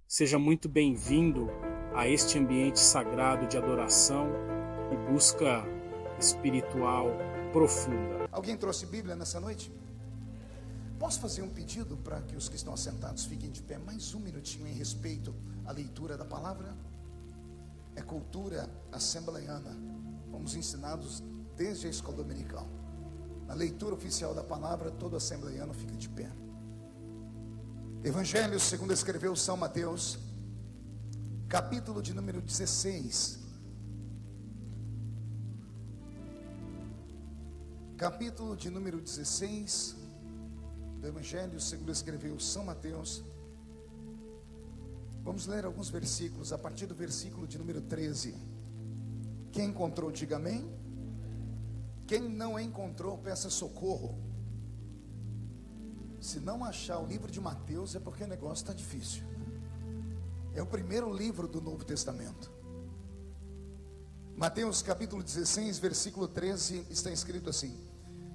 Seja muito bem-vindo a este ambiente sagrado de adoração e busca espiritual profunda. Alguém trouxe Bíblia nessa noite? Posso fazer um pedido para que os que estão assentados fiquem de pé mais um minutinho em respeito à leitura da palavra? É cultura assembleiana. Fomos ensinados desde a escola dominical. Na leitura oficial da palavra, todo assembleiano fica de pé. Evangelho segundo escreveu São Mateus, capítulo de número 16. Capítulo de número 16 do Evangelho segundo escreveu São Mateus. Vamos ler alguns versículos, a partir do versículo de número 13. Quem encontrou, diga amém. Quem não encontrou, peça socorro. Se não achar o livro de Mateus, é porque o negócio está difícil. É o primeiro livro do Novo Testamento. Mateus capítulo 16, versículo 13, está escrito assim: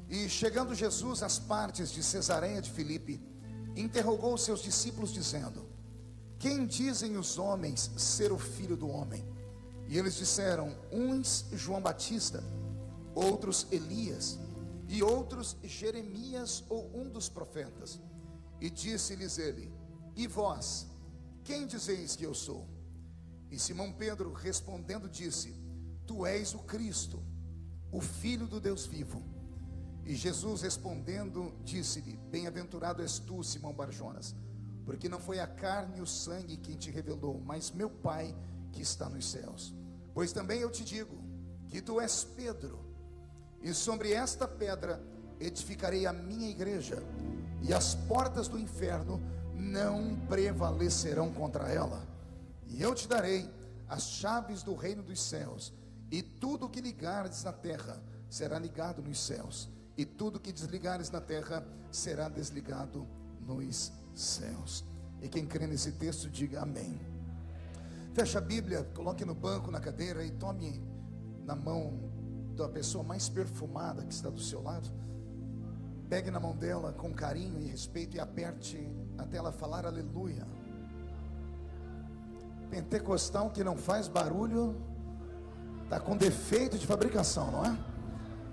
E chegando Jesus às partes de Cesareia de Filipe, interrogou os seus discípulos dizendo: Quem dizem os homens ser o Filho do Homem? E eles disseram: uns João Batista, outros Elias, e outros Jeremias ou um dos profetas. E disse-lhes ele: E vós, quem dizeis que eu sou? E Simão Pedro respondendo disse: Tu és o Cristo, o Filho do Deus vivo. E Jesus respondendo disse-lhe: Bem-aventurado és tu, Simão Barjonas, porque não foi a carne e o sangue quem te revelou, mas meu Pai que está nos céus. Pois também eu te digo que tu és Pedro, e sobre esta pedra edificarei a minha igreja, e as portas do inferno não prevalecerão contra ela. E eu te darei as chaves do reino dos céus, e tudo que ligares na terra será ligado nos céus, e tudo que desligares na terra será desligado nos céus. E quem crê nesse texto, diga amém. Feche a Bíblia, coloque no banco, na cadeira, e tome na mão da pessoa mais perfumada que está do seu lado. Pegue na mão dela com carinho e respeito e aperte até ela falar aleluia. Pentecostal que não faz barulho está com defeito de fabricação, não é?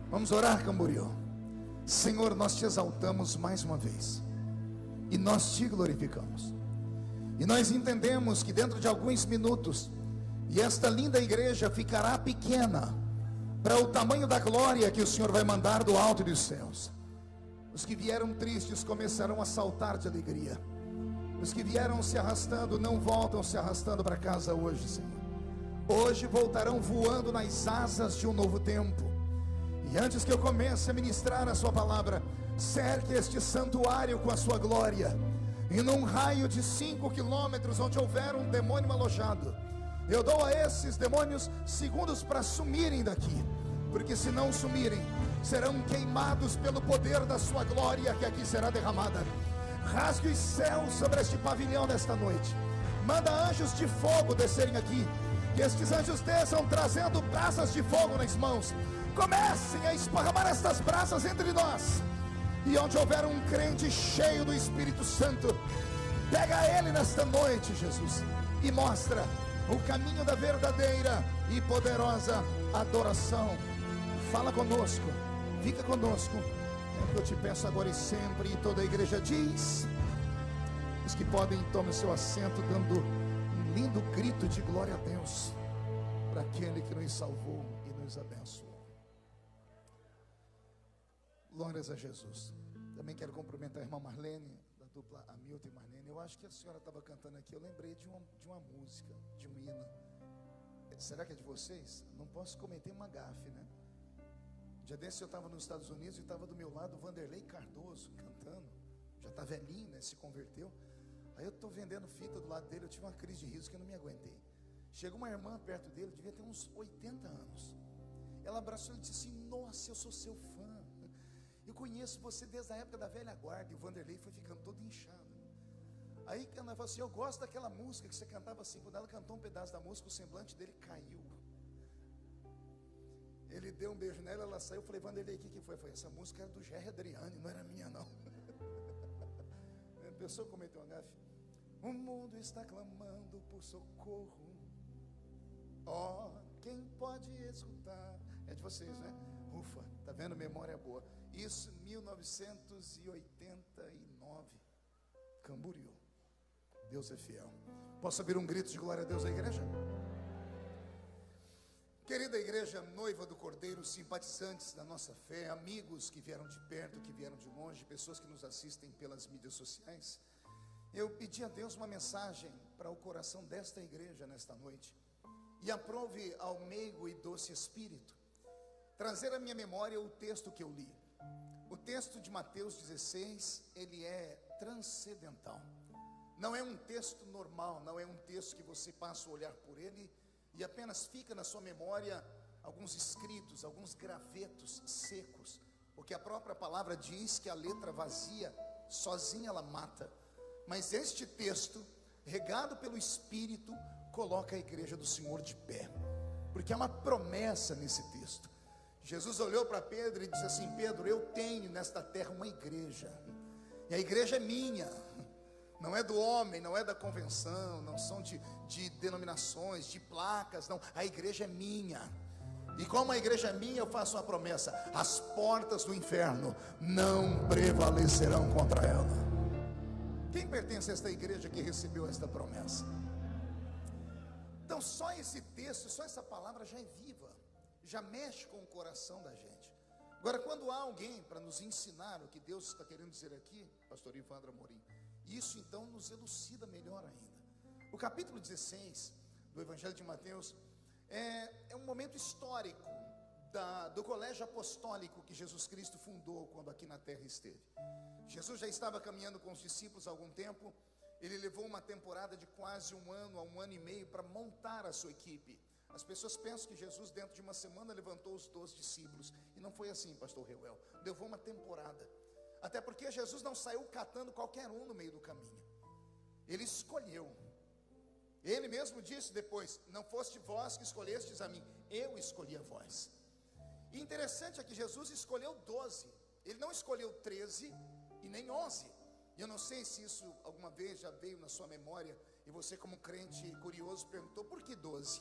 Vamos orar, Camboriú. Senhor, nós te exaltamos mais uma vez, e nós te glorificamos, e nós entendemos que dentro de alguns minutos, e esta linda igreja ficará pequena para o tamanho da glória que o Senhor vai mandar do alto dos céus. Os que vieram tristes começarão a saltar de alegria. Os que vieram se arrastando não voltam se arrastando para casa hoje, Senhor. Hoje voltarão voando nas asas de um novo tempo. E antes que eu comece a ministrar a sua palavra, cerque este santuário com a sua glória. E num raio de 5 quilômetros, onde houver um demônio alojado, eu dou a esses demônios segundos para sumirem daqui, porque se não sumirem, serão queimados pelo poder da sua glória que aqui será derramada. Rasgue os céus sobre este pavilhão nesta noite. Manda anjos de fogo descerem aqui, que estes anjos desçam trazendo brasas de fogo nas mãos. Comecem a esparramar estas brasas entre nós. E onde houver um crente cheio do Espírito Santo, pega ele nesta noite, Jesus, e mostra o caminho da verdadeira e poderosa adoração. Fala conosco, fica conosco, é o que eu te peço agora e sempre. E toda a igreja diz: os que podem, tomem seu assento, dando um lindo grito de glória a Deus, para aquele que nos salvou e nos abençoou. Glórias a Jesus. Também quero cumprimentar a irmã Marlene, da dupla Hamilton e Marlene. Eu acho que a senhora estava cantando aqui, eu lembrei de uma música, de um hino. Será que é de vocês? Não posso cometer uma gafe, né? Dia desse eu estava nos Estados Unidos e estava do meu lado o Vanderlei Cardoso cantando. Já está velhinho, né? Se converteu. Aí eu estou vendendo fita do lado dele, eu tive uma crise de riso que eu não me aguentei. Chegou uma irmã perto dele, devia ter uns 80 anos. Ela abraçou e disse assim: nossa, eu sou seu fã. Eu conheço você desde a época da velha guarda. E o Vanderlei foi ficando todo inchado. Aí ela falou assim: eu gosto daquela música que você cantava assim. Quando ela cantou um pedaço da música, o semblante dele caiu. Ele deu um beijo nela, ela saiu. Eu falei: Vanderlei, o que foi? Eu falei: essa música era do Jerry Adriani, não era minha não. A pessoa cometeu uma gafe. O mundo está clamando por socorro. Ó, quem pode escutar? É de vocês, né? Ufa, tá vendo? Memória boa. Isso, 1989, Camboriú. Deus é fiel. Posso abrir um grito de glória a Deus à igreja? Querida igreja, noiva do Cordeiro, simpatizantes da nossa fé, amigos que vieram de perto, que vieram de longe, pessoas que nos assistem pelas mídias sociais, eu pedi a Deus uma mensagem para o coração desta igreja nesta noite, e aprove ao meigo e doce espírito trazer à minha memória o texto que eu li. O texto de Mateus 16, ele é transcendental. Não é um texto normal, não é um texto que você passa a olhar por ele e apenas fica na sua memória alguns escritos, alguns gravetos secos, porque a própria palavra diz que a letra vazia, sozinha ela mata. Mas este texto, regado pelo Espírito, coloca a igreja do Senhor de pé, porque há uma promessa nesse texto. Jesus olhou para Pedro e disse assim: Pedro, eu tenho nesta terra uma igreja, e a igreja é minha, não é do homem, não é da convenção, não são de denominações, de placas, não, a igreja é minha. E como a igreja é minha, eu faço uma promessa: as portas do inferno não prevalecerão contra ela. Quem pertence a esta igreja que recebeu esta promessa? Então só esse texto, só essa palavra já é viva, já mexe com o coração da gente. Agora, quando há alguém para nos ensinar o que Deus está querendo dizer aqui, pastor Ivandro Amorim, isso então nos elucida melhor ainda. O capítulo 16 do Evangelho de Mateus é um momento histórico do colégio apostólico que Jesus Cristo fundou quando aqui na terra esteve. Jesus já estava caminhando com os discípulos há algum tempo. Ele levou uma temporada de quase um ano a um ano e meio para montar a sua equipe. As pessoas pensam que Jesus dentro de uma semana levantou os 12 discípulos, e não foi assim, pastor Reuel. Levou uma temporada, até porque Jesus não saiu catando qualquer um no meio do caminho. Ele escolheu. Ele mesmo disse depois: não foste vós que escolhestes a mim, eu escolhi a vós. E interessante é que Jesus escolheu 12, ele não escolheu 13 e nem 11. E eu não sei se isso alguma vez já veio na sua memória, e você, como crente curioso, perguntou: por que 12?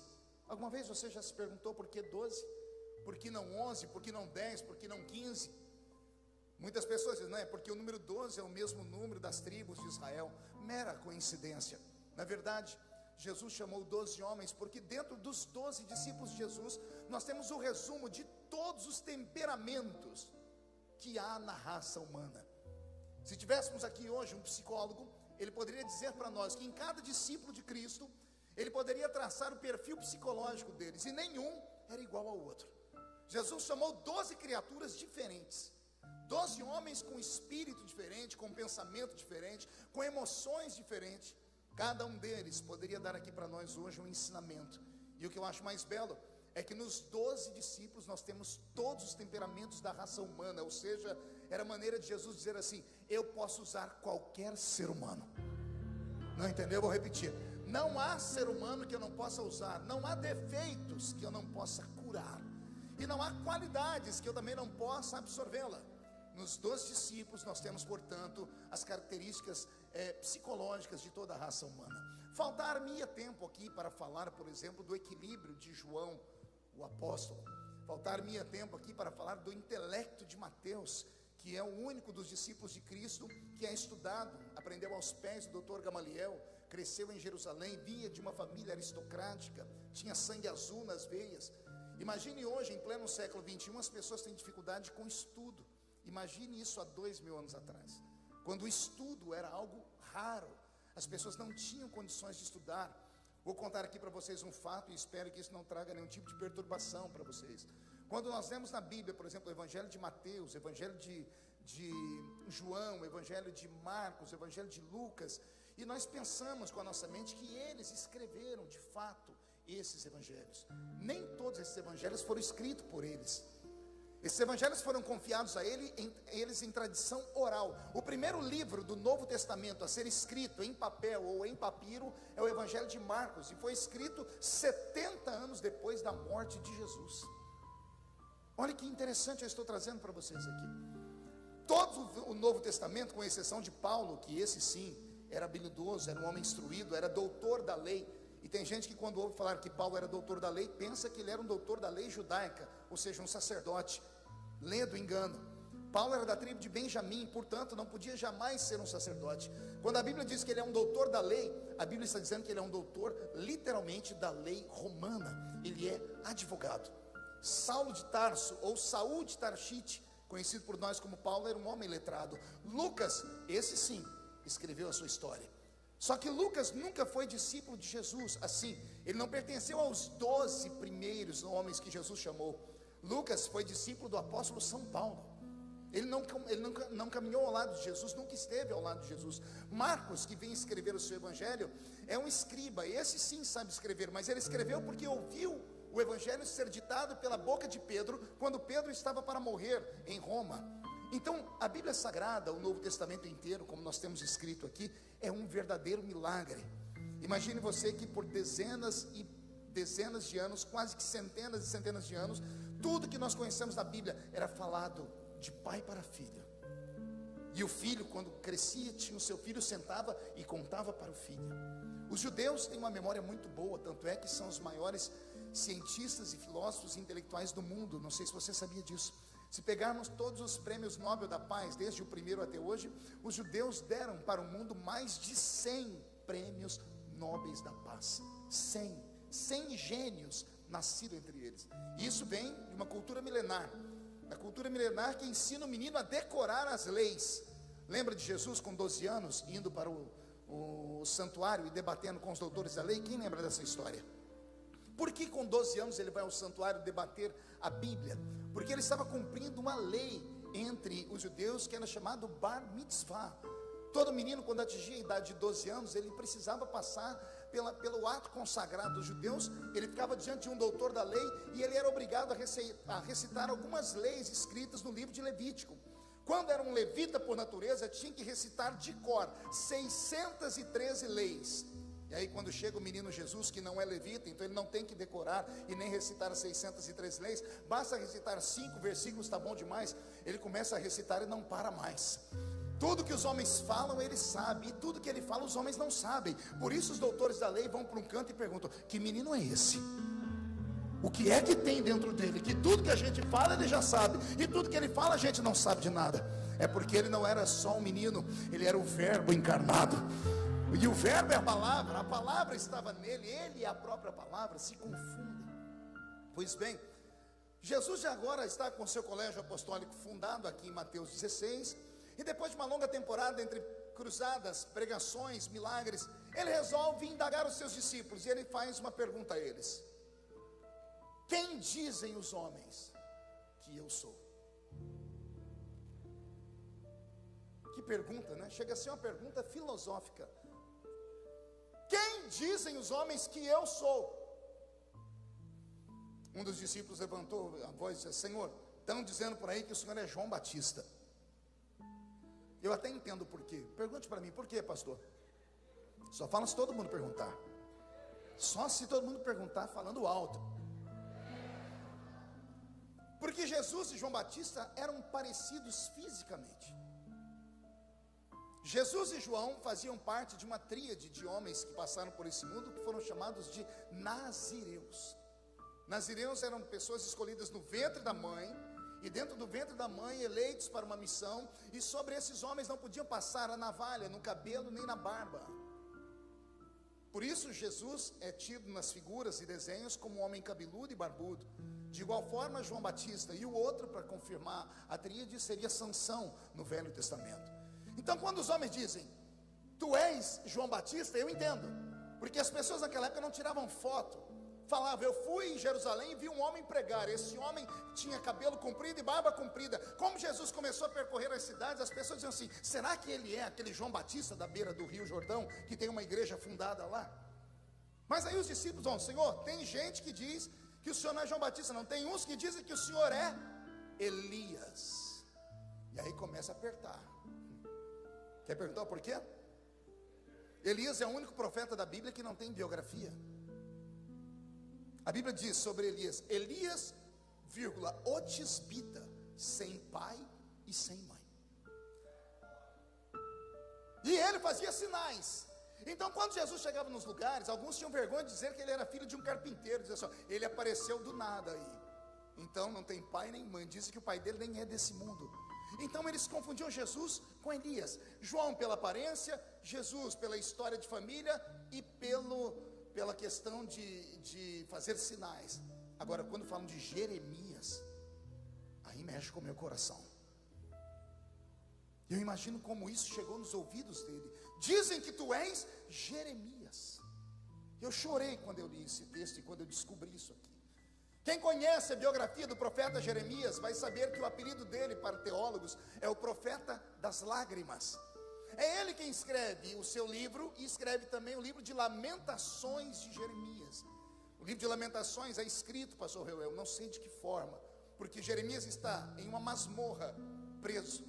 Alguma vez você já se perguntou por que 12? Por que não 11? Por que não 10? Por que não 15? Muitas pessoas dizem: não, é porque o número 12 é o mesmo número das tribos de Israel. Mera coincidência. Na verdade, Jesus chamou 12 homens porque dentro dos 12 discípulos de Jesus nós temos o resumo de todos os temperamentos que há na raça humana. Se tivéssemos aqui hoje um psicólogo, ele poderia dizer para nós que em cada discípulo de Cristo ele poderia traçar o perfil psicológico deles, e nenhum era igual ao outro. Jesus chamou 12 criaturas diferentes, 12 homens com espírito diferente, com pensamento diferente, com emoções diferentes. Cada um deles poderia dar aqui para nós hoje um ensinamento. E o que eu acho mais belo é que nos 12 discípulos nós temos todos os temperamentos da raça humana. Ou seja, era a maneira de Jesus dizer assim: eu posso usar qualquer ser humano. Não entendeu? Eu vou repetir: não há ser humano que eu não possa usar, não há defeitos que eu não possa curar, e não há qualidades que eu também não possa absorvê-la. Nos 12 discípulos nós temos, portanto, as características psicológicas de toda a raça humana. Faltar-me-ia tempo aqui para falar, por exemplo, do equilíbrio de João, o apóstolo. Faltar-me-ia tempo aqui para falar do intelecto de Mateus, que é o único dos discípulos de Cristo que é estudado, aprendeu aos pés do Dr. Gamaliel, cresceu em Jerusalém, vinha de uma família aristocrática, tinha sangue azul nas veias. Imagine hoje, em pleno século 21, as pessoas têm dificuldade com estudo. Imagine isso há 2000 anos atrás, quando o estudo era algo raro, as pessoas não tinham condições de estudar. Vou contar aqui para vocês um fato, e espero que isso não traga nenhum tipo de perturbação para vocês. Quando nós lemos na Bíblia, por exemplo, o Evangelho de Mateus, o Evangelho de João, o Evangelho de Marcos, o Evangelho de Lucas, e nós pensamos com a nossa mente que eles escreveram de fato esses evangelhos. Nem todos esses evangelhos foram escritos por eles. Esses evangelhos foram confiados a eles em tradição oral. O primeiro livro do Novo Testamento a ser escrito em papel ou em papiro é o Evangelho de Marcos, e foi escrito 70 anos depois da morte de Jesus. Olha que interessante, eu estou trazendo para vocês aqui. Todo o Novo Testamento, com exceção de Paulo, que esse sim, era habilidoso, era um homem instruído, era doutor da lei. E tem gente que quando ouve falar que Paulo era doutor da lei, pensa que ele era um doutor da lei judaica, ou seja, um sacerdote. Lê do engano. Paulo era da tribo de Benjamim, portanto não podia jamais ser um sacerdote. Quando a Bíblia diz que ele é um doutor da lei, a Bíblia está dizendo que ele é um doutor literalmente da lei romana. Ele é advogado. Saulo de Tarso, ou Saul de Tarshite, conhecido por nós como Paulo, era um homem letrado. Lucas, esse sim, escreveu a sua história. Só que Lucas nunca foi discípulo de Jesus, assim, ele não pertenceu aos 12 primeiros homens que Jesus chamou. Lucas foi discípulo do apóstolo São Paulo. Ele não caminhou ao lado de Jesus, nunca esteve ao lado de Jesus. Marcos, que vem escrever o seu evangelho, é um escriba, esse sim sabe escrever, mas ele escreveu porque ouviu o evangelho ser ditado pela boca de Pedro, quando Pedro estava para morrer em Roma. Então, a Bíblia Sagrada, o Novo Testamento inteiro, como nós temos escrito aqui, é um verdadeiro milagre. Imagine você que por dezenas e dezenas de anos, quase que centenas e centenas de anos, tudo que nós conhecemos da Bíblia era falado de pai para filho. E o filho, quando crescia, tinha o seu filho, sentava e contava para o filho. Os judeus têm uma memória muito boa, tanto é que são os maiores cientistas e filósofos intelectuais do mundo. Não sei se você sabia disso. Se pegarmos todos os prêmios Nobel da Paz, desde o primeiro até hoje, os judeus deram para o mundo mais de 100 prêmios Nobéis da Paz. 100 gênios nascidos entre eles. E isso vem de uma cultura milenar. A cultura milenar que ensina o menino a decorar as leis. Lembra de Jesus com 12 anos, indo para o santuário e debatendo com os doutores da lei? Quem lembra dessa história? Por que com 12 anos ele vai ao santuário debater a Bíblia? Porque ele estava cumprindo uma lei entre os judeus que era chamado Bar Mitzvah. Todo menino, quando atingia a idade de 12 anos, ele precisava passar pelo ato consagrado dos judeus. Ele ficava diante de um doutor da lei e ele era obrigado a recitar algumas leis escritas no livro de Levítico. Quando era um levita por natureza, tinha que recitar de cor 613 leis. E aí quando chega o menino Jesus, que não é levita, então ele não tem que decorar e nem recitar as 603 leis, basta recitar 5 versículos, está bom demais. Ele começa a recitar e não para mais. Tudo que os homens falam, ele sabe, e tudo que ele fala, os homens não sabem. Por isso os doutores da lei vão para um canto e perguntam: que menino é esse? O que é que tem dentro dele? Que tudo que a gente fala, ele já sabe, e tudo que ele fala, a gente não sabe de nada. É porque ele não era só um menino, ele era o verbo encarnado. E o verbo é a palavra estava nele, ele e a própria palavra se confundem. Pois bem, Jesus já agora está com seu colégio apostólico fundado aqui em Mateus 16, e depois de uma longa temporada entre cruzadas, pregações, milagres, ele resolve indagar os seus discípulos, e ele faz uma pergunta a eles: quem dizem os homens que eu sou? Que pergunta, né? Chega a ser uma pergunta filosófica. Quem dizem os homens que eu sou? Um dos discípulos levantou a voz e disse: Senhor, estão dizendo por aí que o Senhor é João Batista. Eu até entendo por quê. Pergunte para mim, por quê, pastor? Só fala se todo mundo perguntar. Só se todo mundo perguntar falando alto. Porque Jesus e João Batista eram parecidos fisicamente. Jesus e João faziam parte de uma tríade de homens que passaram por esse mundo, que foram chamados de nazireus. Nazireus eram pessoas escolhidas no ventre da mãe, e dentro do ventre da mãe, eleitos para uma missão, e sobre esses homens não podiam passar a navalha no cabelo nem na barba. Por isso Jesus é tido nas figuras e desenhos como um homem cabeludo e barbudo. De igual forma João Batista, e o outro, para confirmar a tríade, seria Sansão no Velho Testamento. Então quando os homens dizem: tu és João Batista, eu entendo, porque as pessoas naquela época não tiravam foto. Falavam: eu fui em Jerusalém e vi um homem pregar. Esse homem tinha cabelo comprido e barba comprida. Como Jesus começou a percorrer as cidades, as pessoas diziam assim: será que ele é aquele João Batista da beira do Rio Jordão, que tem uma igreja fundada lá? Mas aí os discípulos vão: Senhor, tem gente que diz que o Senhor não é João Batista, não. Tem uns que dizem que o Senhor é Elias. E aí começa a apertar. Quer perguntar por quê? Elias é o único profeta da Bíblia que não tem biografia. A Bíblia diz sobre Elias: Elias, o tisbita, sem pai e sem mãe. E ele fazia sinais. Então quando Jesus chegava nos lugares, alguns tinham vergonha de dizer que ele era filho de um carpinteiro. Dizia assim, ele apareceu do nada aí. Então não tem pai nem mãe. Dizem que o pai dele nem é desse mundo. Então eles confundiam Jesus com Elias. João pela aparência, Jesus pela história de família e pela questão de fazer sinais. Agora quando falam de Jeremias, aí mexe com o meu coração. Eu imagino como isso chegou nos ouvidos dele. Dizem que tu és Jeremias. Eu chorei quando eu li esse texto e quando eu descobri isso aqui. Quem conhece a biografia do profeta Jeremias vai saber que o apelido dele para teólogos é o profeta das lágrimas. É ele quem escreve o seu livro e escreve também o livro de Lamentações de Jeremias. O livro de Lamentações é escrito, pastor Reuel, não sei de que forma, porque Jeremias está em uma masmorra, preso.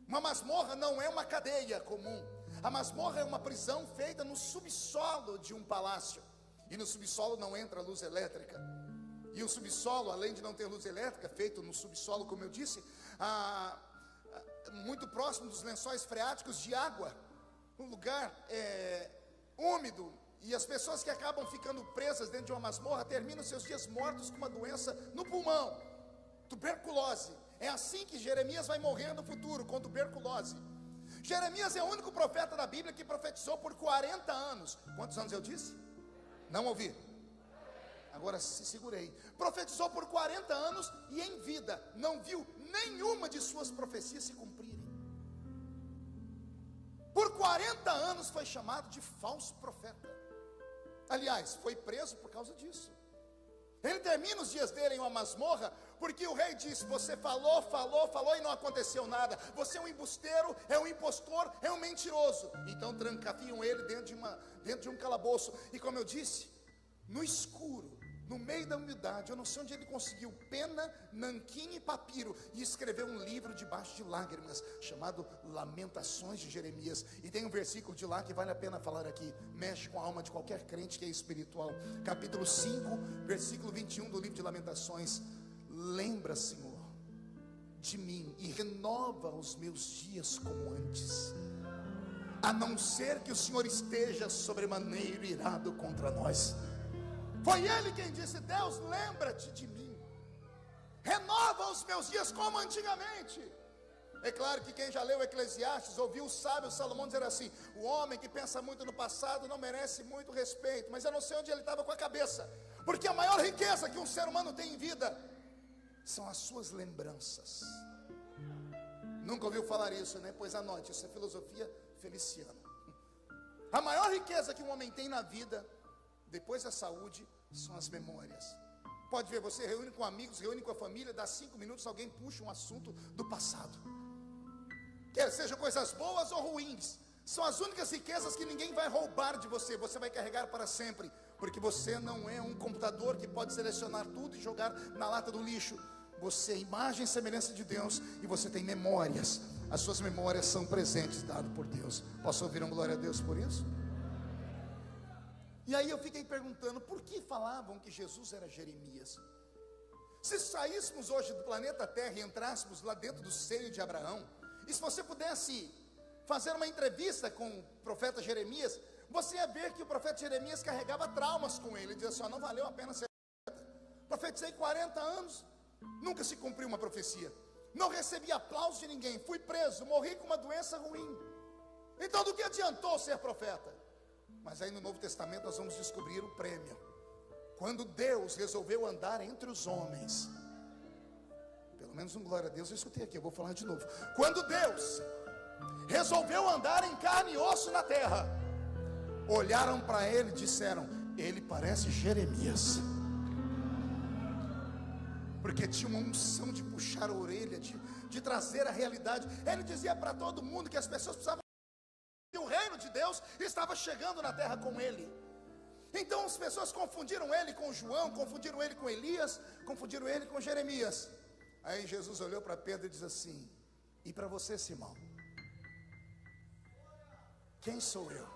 Uma masmorra não é uma cadeia comum. A masmorra é uma prisão feita no subsolo de um palácio. E no subsolo não entra luz elétrica. E o subsolo, além de não ter luz elétrica, feito no subsolo, como eu disse, muito próximo dos lençóis freáticos de água. Um lugar úmido. E as pessoas que acabam ficando presas dentro de uma masmorra terminam seus dias mortos com uma doença no pulmão, tuberculose. É assim que Jeremias vai morrer no futuro, com tuberculose. Jeremias é o único profeta da Bíblia que profetizou por 40 anos. Quantos anos eu disse? Não ouvi. Agora se segurei. Profetizou por 40 anos e em vida não viu nenhuma de suas profecias se cumprirem. Por 40 anos foi chamado de falso profeta. Aliás, foi preso por causa disso. Ele termina os dias dele em uma masmorra, porque o rei disse, você falou e não aconteceu nada. Você é um embusteiro, é um impostor, é um mentiroso. Então trancafiam ele dentro de um calabouço. E como eu disse, no escuro, no meio da umidade, eu não sei onde ele conseguiu pena, nanquim e papiro, e escreveu um livro debaixo de lágrimas, chamado Lamentações de Jeremias. E tem um versículo de lá que vale a pena falar aqui, mexe com a alma de qualquer crente que é espiritual. Capítulo 5, versículo 21 do livro de Lamentações. Lembra, Senhor, de mim e renova os meus dias como antes, a não ser que o Senhor esteja sobremaneira irado contra nós. Foi ele quem disse, Deus, lembra-te de mim, renova os meus dias como antigamente. É claro que quem já leu Eclesiastes ouviu o sábio Salomão dizer assim, o homem que pensa muito no passado não merece muito respeito. Mas eu não sei onde ele estava com a cabeça, porque a maior riqueza que um ser humano tem em vida são as suas lembranças. Nunca ouviu falar isso, né? Pois anote, isso é filosofia feliciana. A maior riqueza que um homem tem na vida, depois da saúde, são as memórias. Pode ver, você reúne com amigos, reúne com a família, dá 5 minutos, alguém puxa um assunto do passado, quer seja coisas boas ou ruins. São as únicas riquezas que ninguém vai roubar de você. Você vai carregar para sempre, porque você não é um computador que pode selecionar tudo e jogar na lata do lixo. Você é imagem e semelhança de Deus, e você tem memórias. As suas memórias são presentes dados por Deus. Posso ouvir um glória a Deus por isso? E aí eu fiquei perguntando, por que falavam que Jesus era Jeremias? Se saíssemos hoje do planeta Terra e entrássemos lá dentro do seio de Abraão, e se você pudesse fazer uma entrevista com o profeta Jeremias, você ia ver que o profeta Jeremias carregava traumas com ele. Ele dizia assim, não valeu a pena ser profeta. Profetizei 40 anos, nunca se cumpriu uma profecia, não recebi aplauso de ninguém, fui preso, morri com uma doença ruim. Então do que adiantou ser profeta? Mas aí no Novo Testamento nós vamos descobrir o prêmio. Quando Deus resolveu andar entre os homens, pelo menos um glória a Deus eu escutei aqui, eu vou falar de novo. Quando Deus resolveu andar em carne e osso na terra, olharam para ele e disseram, ele parece Jeremias. Porque tinha uma unção de puxar a orelha, de trazer a realidade. Ele dizia para todo mundo que as pessoas precisavam, o reino de Deus estava chegando na terra com ele. Então as pessoas confundiram ele com João, confundiram ele com Elias, confundiram ele com Jeremias. Aí Jesus olhou para Pedro e disse assim, e para você, Simão, quem sou eu?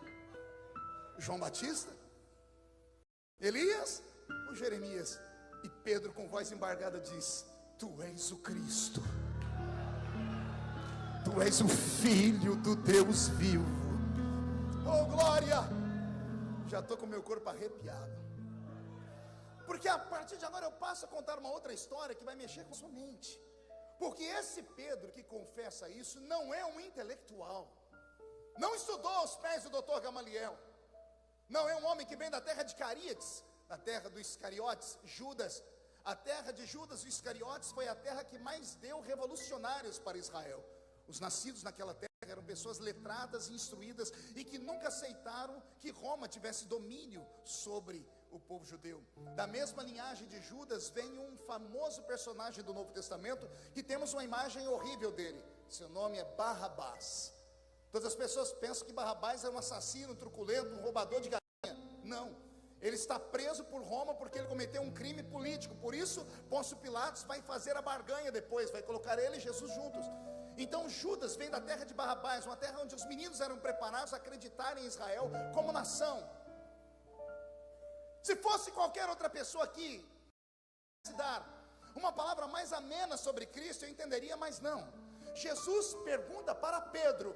João Batista? Elias ou Jeremias? E Pedro com voz embargada diz, tu és o Cristo, tu és o Filho do Deus vivo. Oh, glória! Já estou com meu corpo arrepiado. Porque a partir de agora eu passo a contar uma outra história que vai mexer com sua mente. Porque esse Pedro que confessa isso não é um intelectual. Não estudou aos pés do doutor Gamaliel. Não é um homem que vem da terra de Caríades, da terra dos Iscariotes, Judas. A terra de Judas e Iscariotes foi a terra que mais deu revolucionários para Israel. Os nascidos naquela terra eram pessoas letradas e instruídas e que nunca aceitaram que Roma tivesse domínio sobre o povo judeu. Da mesma linhagem de Judas vem um famoso personagem do Novo Testamento que temos uma imagem horrível dele. Seu nome é Barrabás. Todas as pessoas pensam que Barrabás é um assassino, um truculento, um roubador de galinha. Não, ele está preso por Roma porque ele cometeu um crime político. Por isso, Pôncio Pilatos vai fazer a barganha depois, vai colocar ele e Jesus juntos. Então Judas vem da terra de Barrabás, uma terra onde os meninos eram preparados a acreditarem em Israel como nação. Se fosse qualquer outra pessoa aqui, se dar uma palavra mais amena sobre Cristo, eu entenderia, mas não. Jesus pergunta para Pedro: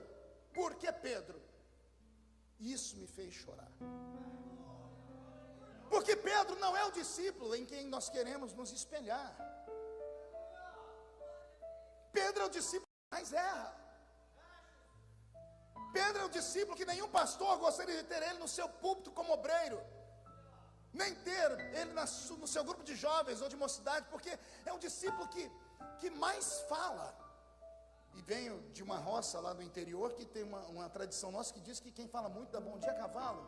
por que Pedro? Isso me fez chorar. Porque Pedro não é o discípulo em quem nós queremos nos espelhar. Pedro é o discípulo que mais erra. Pedro é o discípulo que nenhum pastor gostaria de ter ele no seu púlpito como obreiro, nem ter ele no seu grupo de jovens ou de mocidade, porque é um discípulo que mais fala. E venho de uma roça lá do interior que tem uma tradição nossa que diz que quem fala muito dá bom dia a cavalo.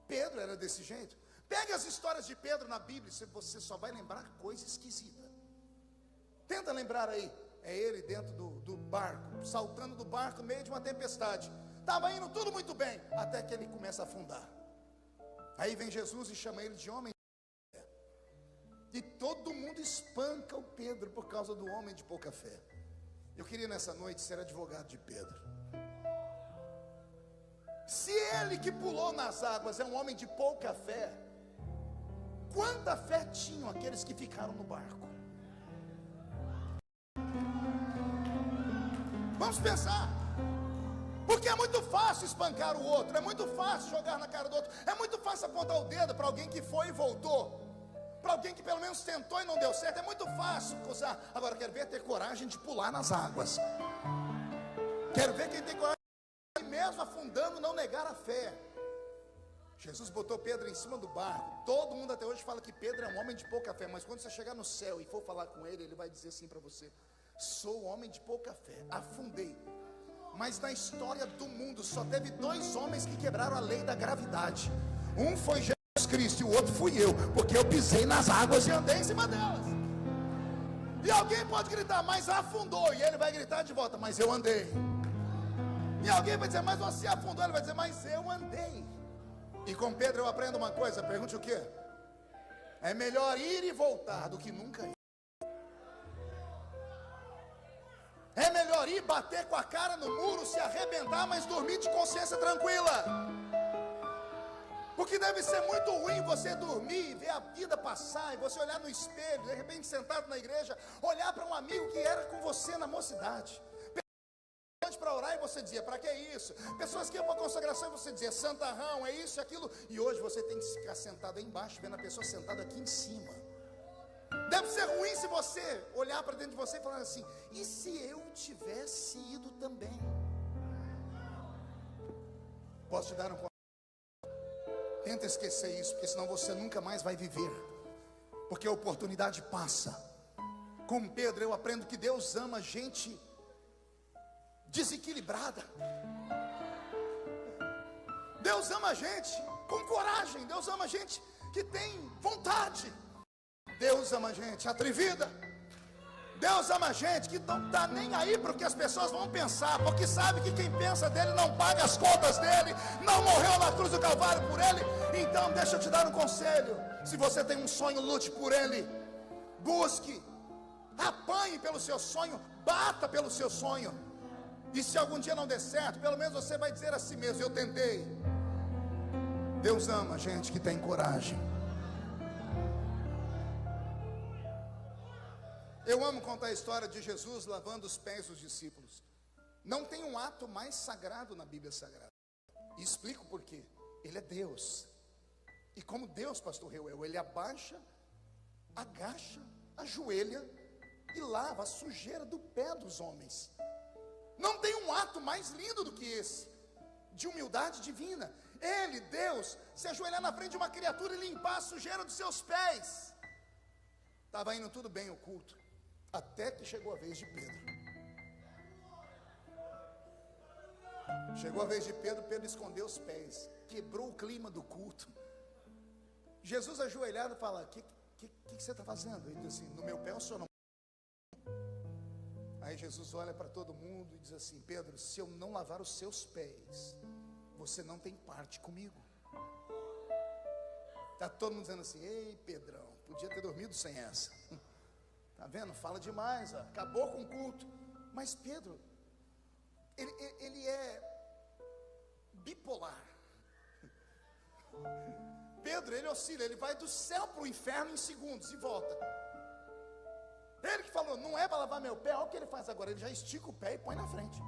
Pedro era desse jeito. Pegue as histórias de Pedro na Bíblia, você só vai lembrar coisa esquisita. Tenta lembrar aí. É ele dentro do barco, saltando do barco no meio de uma tempestade. Estava indo tudo muito bem, até que ele começa a afundar. Aí vem Jesus e chama ele de homem de pouca fé. E todo mundo espanca o Pedro por causa do homem de pouca fé. Eu queria nessa noite ser advogado de Pedro. Se ele que pulou nas águas é um homem de pouca fé, quanta fé tinham aqueles que ficaram no barco? Vamos pensar. Porque é muito fácil espancar o outro, é muito fácil jogar na cara do outro, é muito fácil apontar o dedo para alguém que foi e voltou, para alguém que pelo menos tentou e não deu certo. É muito fácil usar. Agora quero ver ter coragem de pular nas águas. Quero ver quem tem coragem de, mesmo afundando, não negar a fé. Jesus botou Pedro em cima do barco. Todo mundo até hoje fala que Pedro é um homem de pouca fé, mas quando você chegar no céu e for falar com ele, ele vai dizer assim para você: sou homem de pouca fé, afundei. Mas na história do mundo só teve dois homens que quebraram a lei da gravidade. Um foi Jesus Cristo e o outro fui eu, porque eu pisei nas águas e andei em cima delas. E alguém pode gritar, mas afundou, e ele vai gritar de volta, mas eu andei. E alguém vai dizer, mas você afundou, ele vai dizer, mas eu andei. E com Pedro eu aprendo uma coisa, pergunte o quê? É melhor ir e voltar do que nunca ir. É melhor ir, bater com a cara no muro, se arrebentar, mas dormir de consciência tranquila. Porque deve ser muito ruim você dormir, ver a vida passar, e você olhar no espelho, de repente sentado na igreja, olhar para um amigo que era com você na mocidade. Pessoas para orar e você dizia, para que isso? Pessoas que iam para a consagração e você dizia, santarrão, é isso e aquilo. E hoje você tem que ficar sentado aí embaixo, vendo a pessoa sentada aqui em cima. Deve ser ruim se você olhar para dentro de você e falar assim, e se eu tivesse ido também? Posso te dar um conselho? Tenta esquecer isso, porque senão você nunca mais vai viver. Porque a oportunidade passa. Com Pedro eu aprendo que Deus ama gente desequilibrada. Deus ama gente com coragem. Deus ama gente que tem vontade. Deus ama gente atrevida. Deus ama gente que não está nem aí para o que as pessoas vão pensar, porque sabe que quem pensa dele não paga as contas dele, não morreu na cruz do Calvário por ele. Então deixa eu te dar um conselho. Se você tem um sonho, lute por ele. Busque, apanhe pelo seu sonho, bata pelo seu sonho. E se algum dia não der certo, pelo menos você vai dizer a si mesmo, eu tentei. Deus ama gente que tem coragem. Eu amo contar a história de Jesus lavando os pés dos discípulos. Não tem um ato mais sagrado na Bíblia Sagrada. E explico por quê. Ele é Deus. E como Deus, pastor Reuel, ele abaixa, agacha, ajoelha e lava a sujeira do pé dos homens. Não tem um ato mais lindo do que esse, de humildade divina. Ele, Deus, se ajoelhar na frente de uma criatura e limpar a sujeira dos seus pés. Estava indo tudo bem o culto, até que chegou a vez de Pedro. Chegou a vez de Pedro, Pedro escondeu os pés, quebrou o clima do culto. Jesus ajoelhado fala: o que você está fazendo? Ele diz assim: no meu pé o senhor não. Aí Jesus olha para todo mundo e diz assim: Pedro, se eu não lavar os seus pés, você não tem parte comigo. Está todo mundo dizendo assim: ei Pedrão, podia ter dormido sem essa. Está vendo? Fala demais, ó. Acabou com o culto. Mas Pedro, ele é bipolar. Pedro, ele oscila, ele vai do céu para o inferno em segundos e volta. Ele que falou: não é para lavar meu pé, olha o que ele faz agora, ele já estica o pé e põe na frente.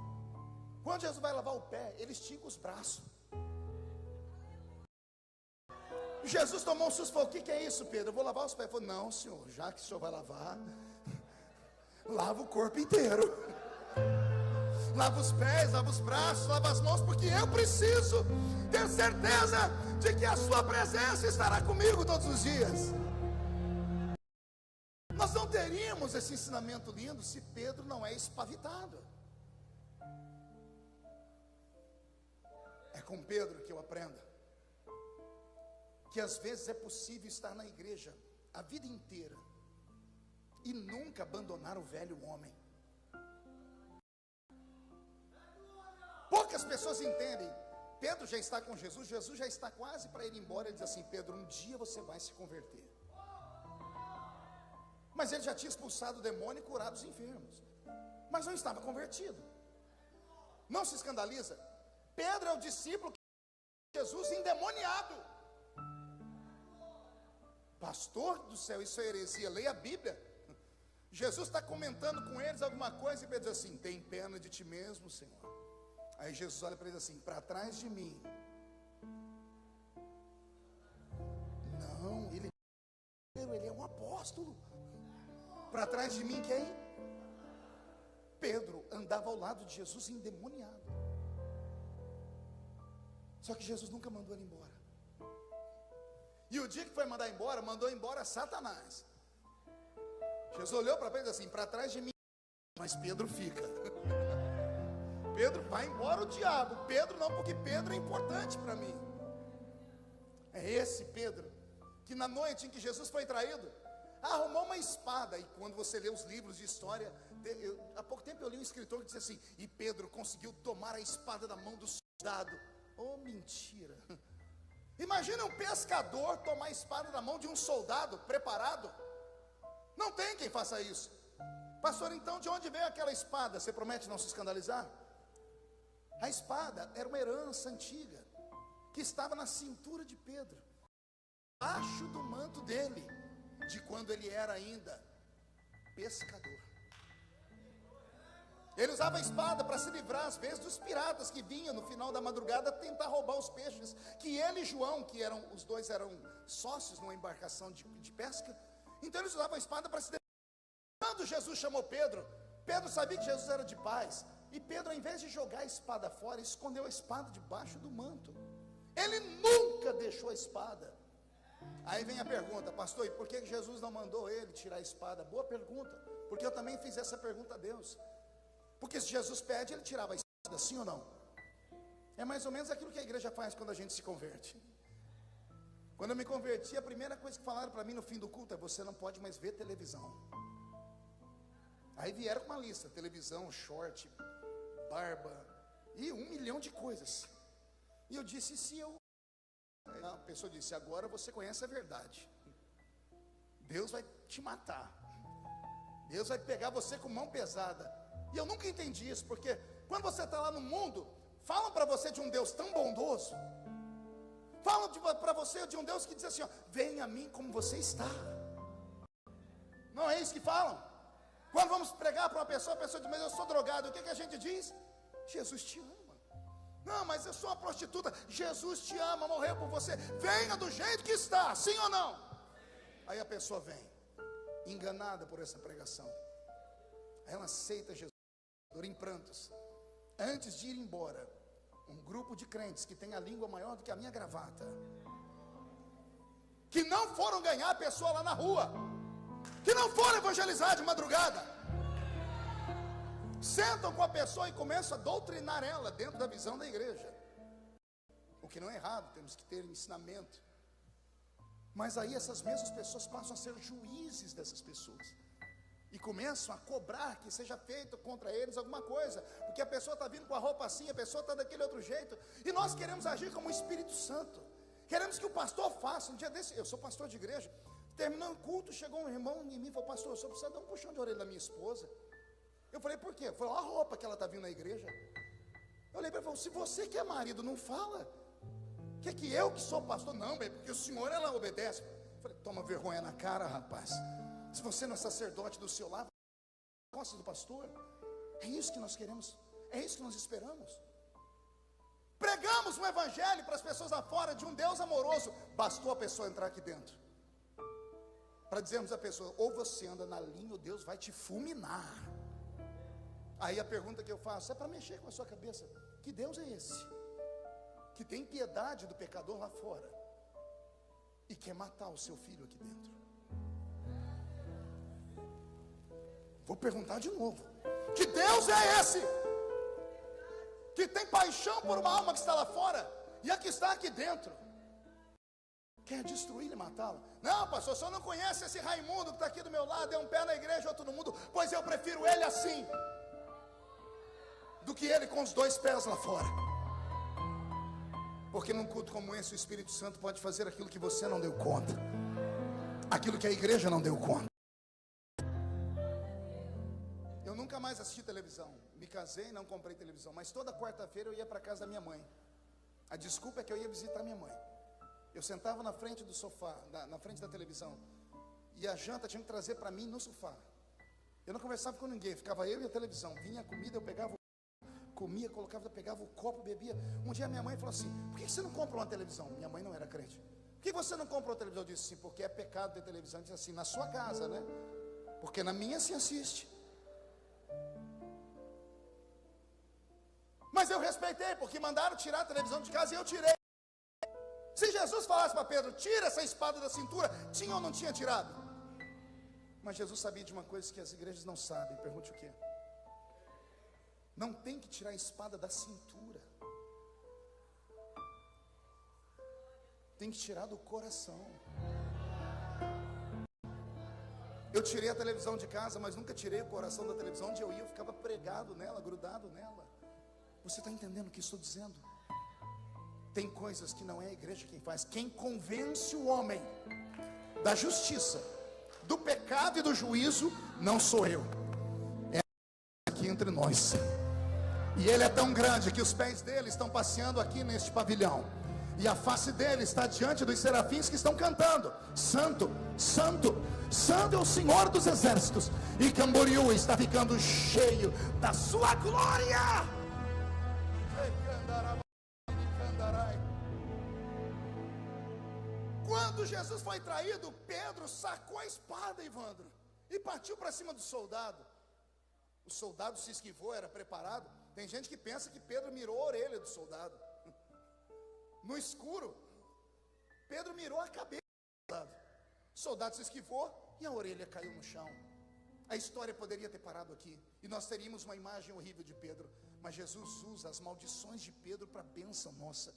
Quando Jesus vai lavar o pé, ele estica os braços. Jesus tomou um susto e falou: o que é isso, Pedro? Eu vou lavar os pés. Ele falou: não, senhor, já que o senhor vai lavar, lava o corpo inteiro. Lava os pés, lava os braços, lava as mãos, porque eu preciso ter certeza de que a sua presença estará comigo todos os dias. Nós não teríamos esse ensinamento lindo se Pedro não é espavitado. É com Pedro que eu aprendo que às vezes é possível estar na igreja a vida inteira e nunca abandonar o velho homem. Poucas pessoas entendem. Pedro já está com Jesus, Jesus já está quase para ir embora. Ele diz assim: Pedro, um dia você vai se converter. Mas ele já tinha expulsado o demônio e curado os enfermos, mas não estava convertido. Não se escandaliza, Pedro é o discípulo de Jesus endemoniado. Pastor do céu, isso é heresia, leia a Bíblia. Jesus está comentando com eles alguma coisa e Pedro diz assim: tem pena de ti mesmo, Senhor. Aí Jesus olha para ele assim: para trás de mim. Não, ele é um apóstolo. Para trás de mim quem? Pedro andava ao lado de Jesus endemoniado. Só que Jesus nunca mandou ele embora. E o dia que foi mandar embora, mandou embora Satanás. Jesus olhou para Pedro assim: para trás de mim. Mas Pedro fica. Pedro, vai embora o diabo. Pedro não, porque Pedro é importante para mim. É esse Pedro que na noite em que Jesus foi traído, arrumou uma espada. E quando você lê os livros de história, há pouco tempo eu li um escritor que disse assim: e Pedro conseguiu tomar a espada da mão do soldado. Oh, mentira. Imagina um pescador tomar a espada da mão de um soldado preparado. Não tem quem faça isso. Pastor, então de onde veio aquela espada? Você promete não se escandalizar? A espada era uma herança antiga que estava na cintura de Pedro, abaixo do manto dele, de quando ele era ainda pescador. Ele usava a espada para se livrar às vezes dos piratas que vinham no final da madrugada tentar roubar os peixes que ele e João, que eram, os dois eram sócios numa embarcação de pesca. Então eles usavam a espada para se defender. Quando Jesus chamou Pedro, Pedro sabia que Jesus era de paz, e Pedro, ao invés de jogar a espada fora, escondeu a espada debaixo do manto. Ele nunca deixou a espada. Aí vem a pergunta: pastor, e por que Jesus não mandou ele tirar a espada? Boa pergunta, porque eu também fiz essa pergunta a Deus. Porque se Jesus pede, ele tirava a espada, sim ou não? É mais ou menos aquilo que a igreja faz quando a gente se converte. Quando eu me converti, a primeira coisa que falaram para mim no fim do culto é: você não pode mais ver televisão. Aí vieram com uma lista: televisão, short, barba e 1 milhão de coisas. E eu disse: e se eu... A pessoa disse: agora você conhece a verdade. Deus vai te matar. Deus vai pegar você com mão pesada. E eu nunca entendi isso, porque quando você está lá no mundo, falam para você de um Deus tão bondoso. Falam para você de um Deus que diz assim: ó, vem a mim como você está. Não é isso que falam? Quando vamos pregar para uma pessoa, a pessoa diz: mas eu sou drogado. O que a gente diz? Jesus te ama. Não, mas eu sou uma prostituta. Jesus te ama, morreu por você. Venha do jeito que está, sim ou não? Aí a pessoa vem, enganada por essa pregação. Aí ela aceita Jesus, em prantos. Antes de ir embora, um grupo de crentes que tem a língua maior do que a minha gravata, que não foram ganhar a pessoa lá na rua, que não foram evangelizar de madrugada, sentam com a pessoa e começam a doutrinar ela dentro da visão da igreja. O que não é errado, temos que ter ensinamento. Mas aí essas mesmas pessoas passam a ser juízes dessas pessoas e começam a cobrar que seja feito contra eles alguma coisa, porque a pessoa está vindo com a roupa assim, a pessoa está daquele outro jeito, e nós queremos agir como o Espírito Santo. Queremos que o pastor faça. Um dia desse, eu sou pastor de igreja, terminou o culto, chegou um irmão em mim e falou: pastor, eu só preciso dar um puxão de orelha da minha esposa. Eu falei: por quê? Ele falou: olha a roupa que ela está vindo na igreja. Eu olhei para ele e falei: se você que é marido não fala, que eu que sou pastor? Não, bem, porque o senhor, ela obedece. Eu falei: toma vergonha na cara, rapaz. Se você não é sacerdote do seu lar, gosta do pastor. É isso que nós queremos, é isso que nós esperamos. Pregamos um evangelho para as pessoas lá fora de um Deus amoroso. Bastou a pessoa entrar aqui dentro para dizermos à pessoa: ou você anda na linha ou Deus vai te fulminar. Aí a pergunta que eu faço é para mexer com a sua cabeça: que Deus é esse que tem piedade do pecador lá fora e quer matar o seu filho aqui dentro? Vou perguntar de novo: que Deus é esse que tem paixão por uma alma que está lá fora e a que está aqui dentro quer destruí-la e matá-la? Não, pastor, o senhor não conhece esse Raimundo que está aqui do meu lado, é um pé na igreja, outro no mundo. Pois eu prefiro ele assim do que ele com os dois pés lá fora. Porque num culto como esse, o Espírito Santo pode fazer aquilo que você não deu conta, aquilo que a igreja não deu conta. Eu nunca mais assisti televisão. Me casei, não comprei televisão, mas toda quarta-feira eu ia para a casa da minha mãe. A desculpa é que eu ia visitar minha mãe. Eu sentava na frente do sofá, na frente da televisão, e a janta tinha que trazer para mim no sofá. Eu não conversava com ninguém, ficava eu e a televisão. Vinha a comida, eu pegava, comia, colocava, pegava o copo, bebia. Um dia minha mãe falou assim: por que você não compra uma televisão? Minha mãe não era crente. Por que você não compra uma televisão? Eu disse: sim, porque é pecado ter televisão. Eu disse assim: na sua casa, né? Porque na minha se assiste. Mas eu respeitei, porque mandaram tirar a televisão de casa e eu tirei. Se Jesus falasse para Pedro: tira essa espada da cintura, tinha ou não tinha tirado? Mas Jesus sabia de uma coisa que as igrejas não sabem. Pergunte o quê? Não tem que tirar a espada da cintura, tem que tirar do coração. Eu tirei a televisão de casa, mas nunca tirei o coração da televisão. Onde eu ia, eu ficava pregado nela, grudado nela. Você está entendendo o que estou dizendo? Tem coisas que não é a igreja quem faz. Quem convence o homem da justiça, do pecado e do juízo, não sou eu, é aqui entre nós. E ele é tão grande que os pés dele estão passeando aqui neste pavilhão, e a face dele está diante dos serafins que estão cantando: Santo, Santo, Santo é o Senhor dos exércitos. E Camboriú está ficando cheio da sua glória. Quando Jesus foi traído, Pedro sacou a espada, Evandro, e partiu para cima do soldado. O soldado se esquivou, era preparado. Tem gente que pensa que Pedro mirou a orelha do soldado. No escuro, Pedro mirou a cabeça do soldado. O soldado se esquivou e a orelha caiu no chão. A história poderia ter parado aqui e nós teríamos uma imagem horrível de Pedro. Mas Jesus usa as maldições de Pedro para a bênção nossa.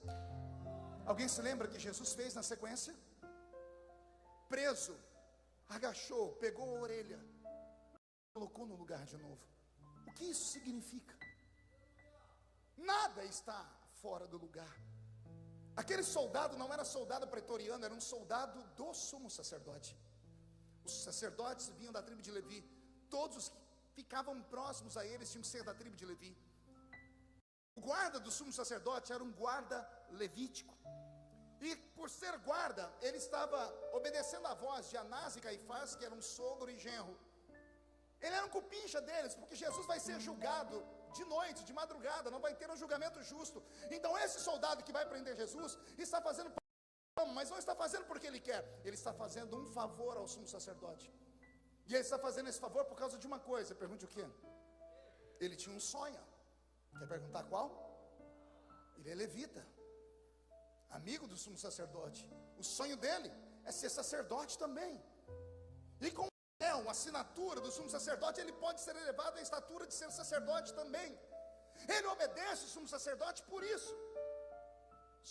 Alguém se lembra que Jesus fez na sequência? Preso, agachou, pegou a orelha, colocou no lugar de novo. O que isso significa? Nada está fora do lugar. Aquele soldado não era soldado pretoriano, era um soldado do sumo sacerdote. Os sacerdotes vinham da tribo de Levi. Todos os que ficavam próximos a eles tinham que ser da tribo de Levi. O guarda do sumo sacerdote era um guarda levítico. E por ser guarda, ele estava obedecendo a voz de Anás e Caifás, que eram sogro e genro. Ele era um cupincha deles, porque Jesus vai ser julgado de noite, de madrugada, não vai ter um julgamento justo. Então esse soldado que vai prender Jesus está fazendo, mas não está fazendo porque ele quer, ele está fazendo um favor ao sumo sacerdote. E ele está fazendo esse favor por causa de uma coisa. Pergunte o quê? Ele tinha um sonho. Quer perguntar qual? Ele é levita, amigo do sumo sacerdote. O sonho dele é ser sacerdote também. E com a assinatura do sumo sacerdote, ele pode ser elevado à estatura de ser sacerdote também. Ele obedece o sumo sacerdote por isso.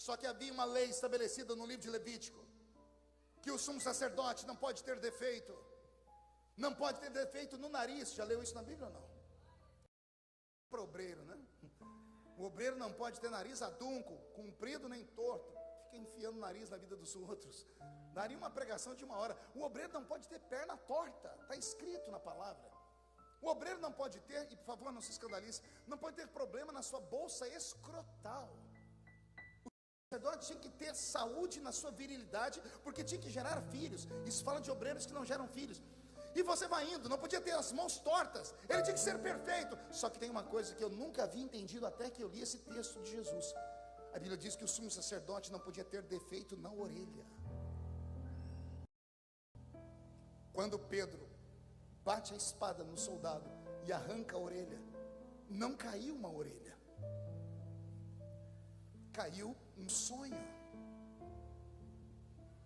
Só que havia uma lei estabelecida no livro de Levítico, que o sumo sacerdote não pode ter defeito. Não pode ter defeito no nariz. Já leu isso na Bíblia ou não? Para o obreiro, né? O obreiro não pode ter nariz adunco, comprido nem torto. Fica enfiando o nariz na vida dos outros. Daria uma pregação de 1 hora. O obreiro não pode ter perna torta. Está escrito na palavra. O obreiro não pode ter, e por favor não se escandalize, não pode ter problema na sua bolsa escrotal. O sacerdote tinha que ter saúde na sua virilidade, porque tinha que gerar filhos. Isso fala de obreiros que não geram filhos. E você vai indo, não podia ter as mãos tortas, ele tinha que ser perfeito. Só que tem uma coisa que eu nunca havia entendido até que eu li esse texto de Jesus. A Bíblia diz que o sumo sacerdote não podia ter defeito na orelha. Quando Pedro bate a espada no soldado e arranca a orelha, não caiu uma orelha, caiu um sonho,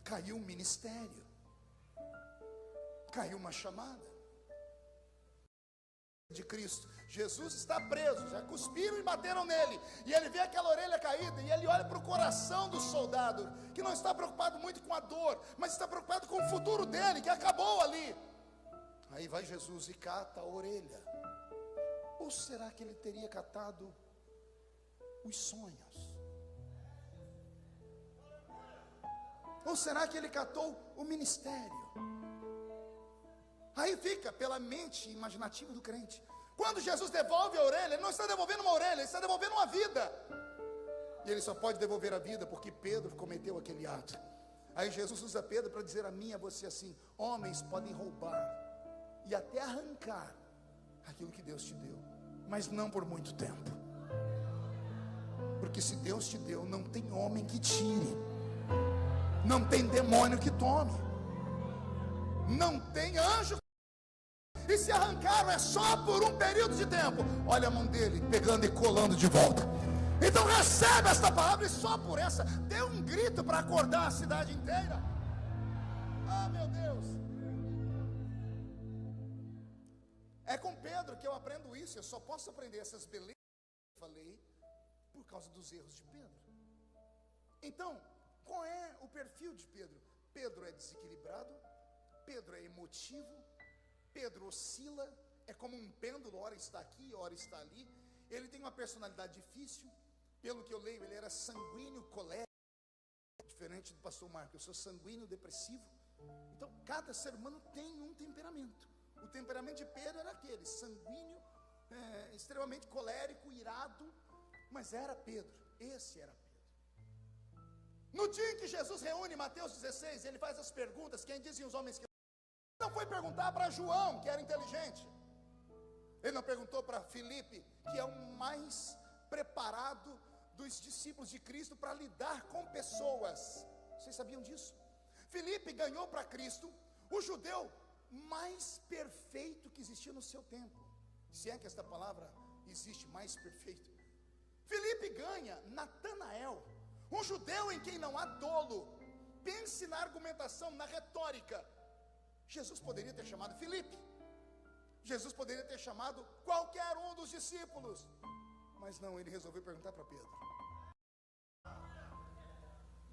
caiu um ministério, caiu uma chamada de Cristo. Jesus está preso, já cuspiram e bateram nele, e ele vê aquela orelha caída, e ele olha para o coração do soldado, que não está preocupado muito com a dor, mas está preocupado com o futuro dele, que acabou ali. Aí vai Jesus e cata a orelha. Ou será que ele teria catado os sonhos? Ou será que ele catou o ministério? Aí fica pela mente imaginativa do crente. Quando Jesus devolve a orelha, ele não está devolvendo uma orelha, ele está devolvendo uma vida. E ele só pode devolver a vida porque Pedro cometeu aquele ato. Aí Jesus usa Pedro para dizer a mim e a você assim: homens podem roubar e até arrancar aquilo que Deus te deu, mas não por muito tempo. Porque se Deus te deu, não tem homem que tire, não tem demônio que tome, não tem anjo. E se arrancaram é só por um período de tempo. Olha a mão dele pegando e colando de volta. Então recebe esta palavra, e só por essa dê um grito para acordar a cidade inteira. Ah, meu Deus. É com Pedro que eu aprendo isso. Eu só posso aprender essas belezas que eu falei por causa dos erros de Pedro. Então, qual é o perfil de Pedro? Pedro é desequilibrado, Pedro é emotivo, Pedro oscila, é como um pêndulo, ora está aqui, ora está ali. Ele tem uma personalidade difícil. Pelo que eu leio, ele era sanguíneo, colérico, diferente do pastor Marco. Eu sou sanguíneo, depressivo. Então, cada ser humano tem um temperamento. O temperamento de Pedro era aquele, sanguíneo, extremamente colérico, irado. Mas era Pedro, esse era Pedro. No dia em que Jesus reúne Mateus 16, ele faz as perguntas: quem dizem os homens que... Não foi perguntar para João, que era inteligente. Ele não perguntou para Filipe, que é o mais preparado dos discípulos de Cristo para lidar com pessoas. Vocês sabiam disso? Filipe ganhou para Cristo o judeu mais perfeito que existia no seu tempo. Se é que esta palavra existe, mais perfeito. Filipe ganha Natanael, um judeu em quem não há dolo. Pense na argumentação, na retórica. Jesus poderia ter chamado Filipe, Jesus poderia ter chamado qualquer um dos discípulos, mas não, ele resolveu perguntar para Pedro: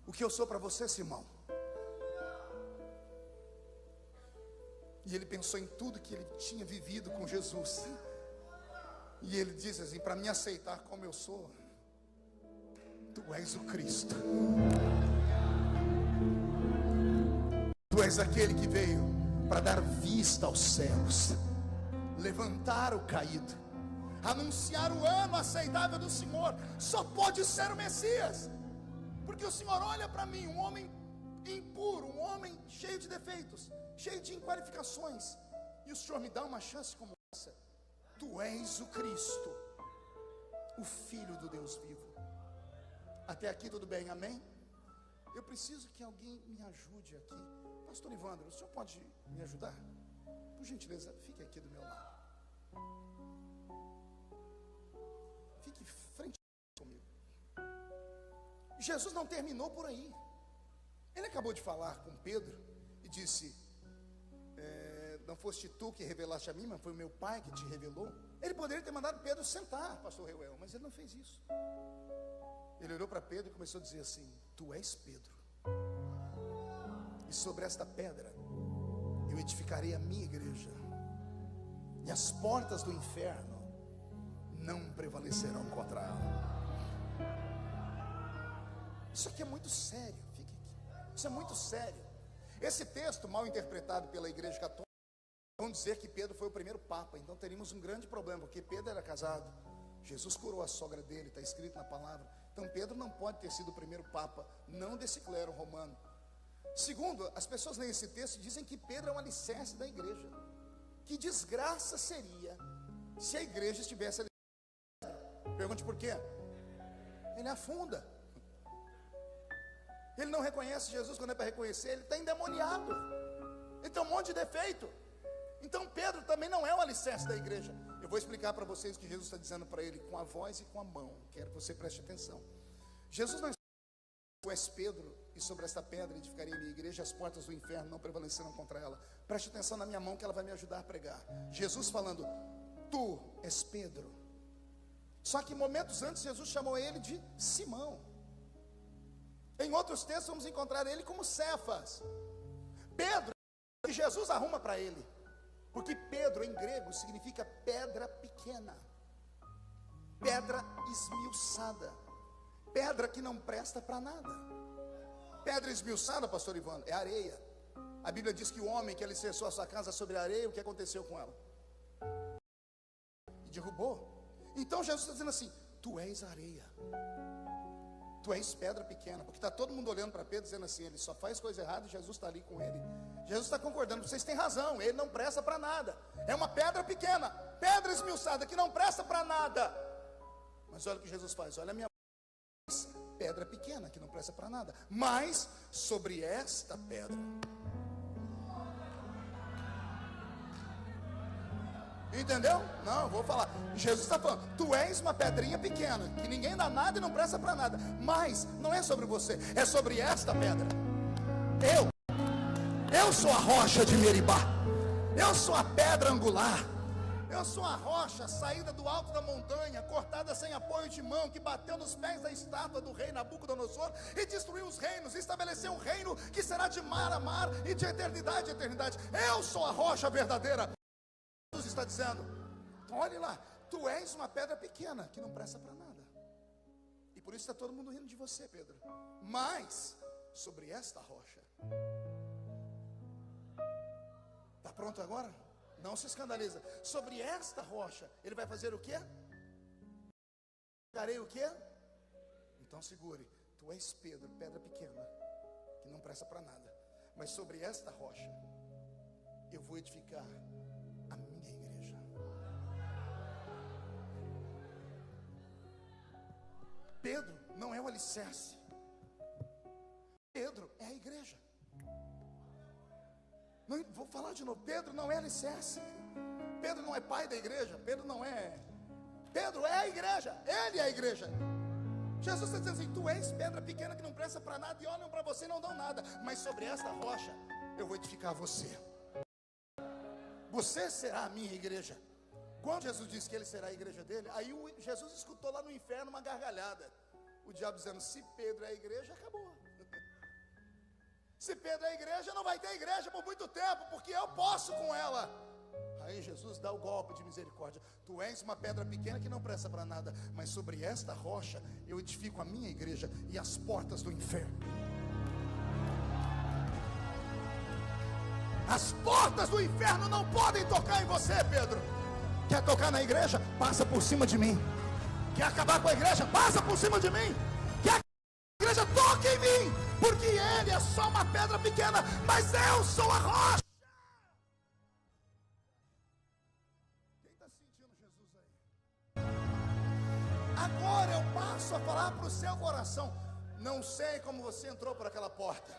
o que eu sou para você, Simão? E ele pensou em tudo que ele tinha vivido com Jesus, e ele diz assim: para me aceitar como eu sou, tu és o Cristo, tu és aquele que veio para dar vista aos cegos, levantar o caído, anunciar o ano aceitável do Senhor. Só pode ser o Messias, porque o Senhor olha para mim, um homem impuro, um homem cheio de defeitos, cheio de inqualificações, e o Senhor me dá uma chance como essa. Tu és o Cristo, o Filho do Deus vivo. Até aqui tudo bem, amém? Eu preciso que alguém me ajude aqui. Pastor Ivandro, o senhor pode me ajudar? Por gentileza, fique aqui do meu lado. Fique frente comigo. Jesus não terminou por aí. Ele acabou de falar com Pedro e disse: não foste tu que revelaste a mim, mas foi o meu Pai que te revelou. Ele poderia ter mandado Pedro sentar, pastor Reuel, mas ele não fez isso. Ele olhou para Pedro e começou a dizer assim: tu és Pedro, e sobre esta pedra eu edificarei a minha igreja, e as portas do inferno não prevalecerão contra ela. Isso aqui é muito sério, fique aqui. Isso é muito sério. Esse texto, mal interpretado pela igreja católica, vão dizer que Pedro foi o primeiro papa. Então teríamos um grande problema, porque Pedro era casado, Jesus curou a sogra dele, está escrito na palavra. Então Pedro não pode ter sido o primeiro papa, não desse clero romano. Segundo, as pessoas leem esse texto e dizem que Pedro é um alicerce da igreja. Que desgraça seria se a igreja estivesse alicerçada? Pergunte por quê? Ele afunda. Ele não reconhece Jesus quando é para reconhecer, ele está endemoniado, ele tem um monte de defeito. Então Pedro também não é o alicerce da igreja. Eu vou explicar para vocês o que Jesus está dizendo para ele com a voz e com a mão. Quero que você preste atenção. Jesus não está dizendo: tu és Pedro, e sobre esta pedra edificarei a minha igreja, as portas do inferno não prevalecerão contra ela. Preste atenção na minha mão, que ela vai me ajudar a pregar. Jesus falando: tu és Pedro. Só que momentos antes Jesus chamou ele de Simão. Em outros textos vamos encontrar ele como Cefas. Pedro, que Jesus arruma para ele, porque Pedro em grego significa pedra pequena, pedra esmiuçada, pedra que não presta para nada. Pedra esmiuçada, pastor Ivandro, é areia. A Bíblia diz que o homem que alicerçou a sua casa sobre a areia, o que aconteceu com ela? E derrubou. Então Jesus está dizendo assim: tu és areia, tu és pedra pequena. Porque está todo mundo olhando para Pedro dizendo assim: ele só faz coisa errada e Jesus está ali com ele. Jesus está concordando: vocês têm razão, ele não presta para nada. É uma pedra pequena, pedra esmiuçada que não presta para nada. Mas olha o que Jesus faz: olha a minha pedra pequena que não presta para nada, mas sobre esta pedra. Entendeu? Não, eu vou falar. Jesus está falando: tu és uma pedrinha pequena que ninguém dá nada e não presta para nada, mas não é sobre você, é sobre esta pedra. Eu sou a rocha de Meribá, eu sou a pedra angular, eu sou a rocha saída do alto da montanha, cortada sem apoio de mão, que bateu nos pés da estátua do rei Nabucodonosor e destruiu os reinos, e estabeleceu um reino que será de mar a mar e de eternidade a eternidade. Eu sou a rocha verdadeira. Jesus está dizendo: olhe lá, tu és uma pedra pequena que não presta para nada, e por isso está todo mundo rindo de você, Pedro. Mas sobre esta rocha. Está pronto agora? Não se escandaliza. Sobre esta rocha ele vai fazer o quê? Farei o quê? Então segure: tu és Pedro, pedra pequena que não presta para nada, mas sobre esta rocha eu vou edificar a minha igreja. Pedro não é o alicerce, Pedro é a igreja. Não, vou falar de novo: Pedro não é alicerce, Pedro não é pai da igreja, Pedro é a igreja, ele é a igreja. Jesus está dizendo assim: tu és pedra pequena que não presta para nada, e olham para você e não dão nada, mas sobre esta rocha eu vou edificar você. Você será a minha igreja. Quando Jesus disse que ele será a igreja dele, aí Jesus escutou lá no inferno uma gargalhada. O diabo dizendo: se Pedro é a igreja, acabou. Se Pedro é a igreja, não vai ter igreja por muito tempo, porque eu posso com ela. Aí Jesus dá o golpe de misericórdia: tu és uma pedra pequena que não presta para nada, mas sobre esta rocha eu edifico a minha igreja, e as portas do inferno, as portas do inferno não podem tocar em você, Pedro. Quer tocar na igreja? Passa por cima de mim. Quer acabar com a igreja? Passa por cima de mim. Quer acabar com a igreja? Toque em mim, porque ele é só uma pedra pequena, mas eu sou a rocha. Quem está sentindo Jesus aí? começo a falar para o seu coração: não sei como você entrou por aquela porta,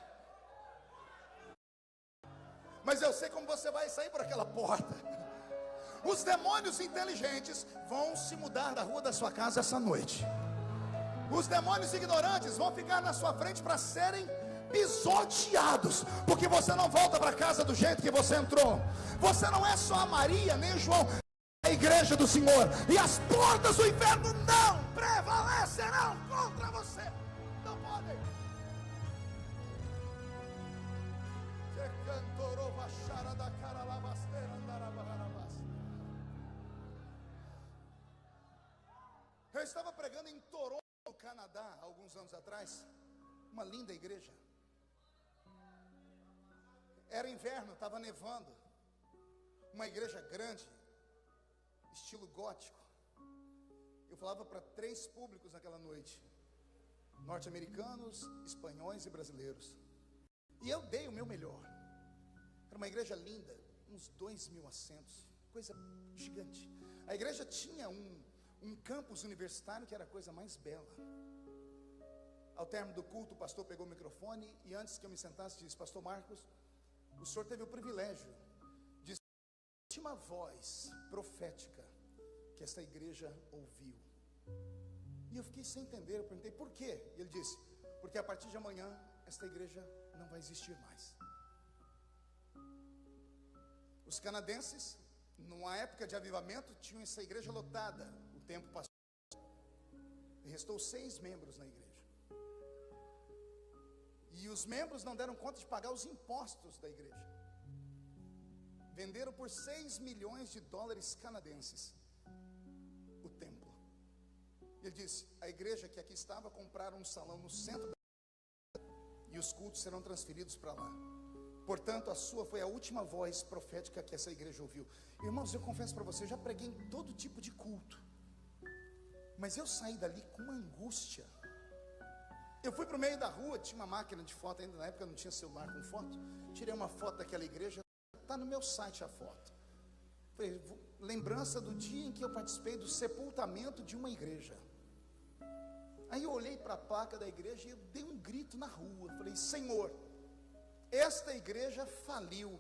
mas eu sei como você vai sair por aquela porta. Os demônios inteligentes vão se mudar da rua da sua casa essa noite. Os demônios ignorantes vão ficar na sua frente para serem pisoteados, porque você não volta para casa do jeito que você entrou. Você não é só a Maria nem João, é a igreja do Senhor, e as portas do inferno não prevalecerão contra você. Não podem. Eu estava pregando em Toronto, no Canadá, alguns anos atrás. Uma linda igreja. Era inverno, estava nevando. Uma igreja grande, estilo gótico. Eu falava para 3 públicos naquela noite: norte-americanos, espanhóis e brasileiros. E eu dei o meu melhor. Era uma igreja linda, uns 2.000 assentos, coisa gigante. A igreja tinha um campus universitário que era a coisa mais bela. Ao término do culto, o pastor pegou o microfone e, antes que eu me sentasse, disse: pastor Marcos, o senhor teve o privilégio de ser a última voz profética que esta igreja ouviu. E eu fiquei sem entender. Eu perguntei: por quê? E ele disse: porque a partir de amanhã esta igreja não vai existir mais. Os canadenses, numa época de avivamento, tinham essa igreja lotada. O tempo passou e restou 6 membros na igreja. E os membros não deram conta de pagar os impostos da igreja. Venderam por $6 milhões canadenses o templo. Ele disse: a igreja que aqui estava compraram um salão no centro da e os cultos serão transferidos para lá. Portanto, a sua foi a última voz profética que essa igreja ouviu. Irmãos, eu confesso para você, eu já preguei em todo tipo de culto, mas eu saí dali com uma angústia. Eu fui para o meio da rua, tinha uma máquina de foto, ainda na época não tinha celular com foto. Tirei uma foto daquela igreja, está no meu site a foto. Foi lembrança do dia em que eu participei do sepultamento de uma igreja. Aí eu olhei para a placa da igreja e eu dei um grito na rua. Falei: Senhor, esta igreja faliu.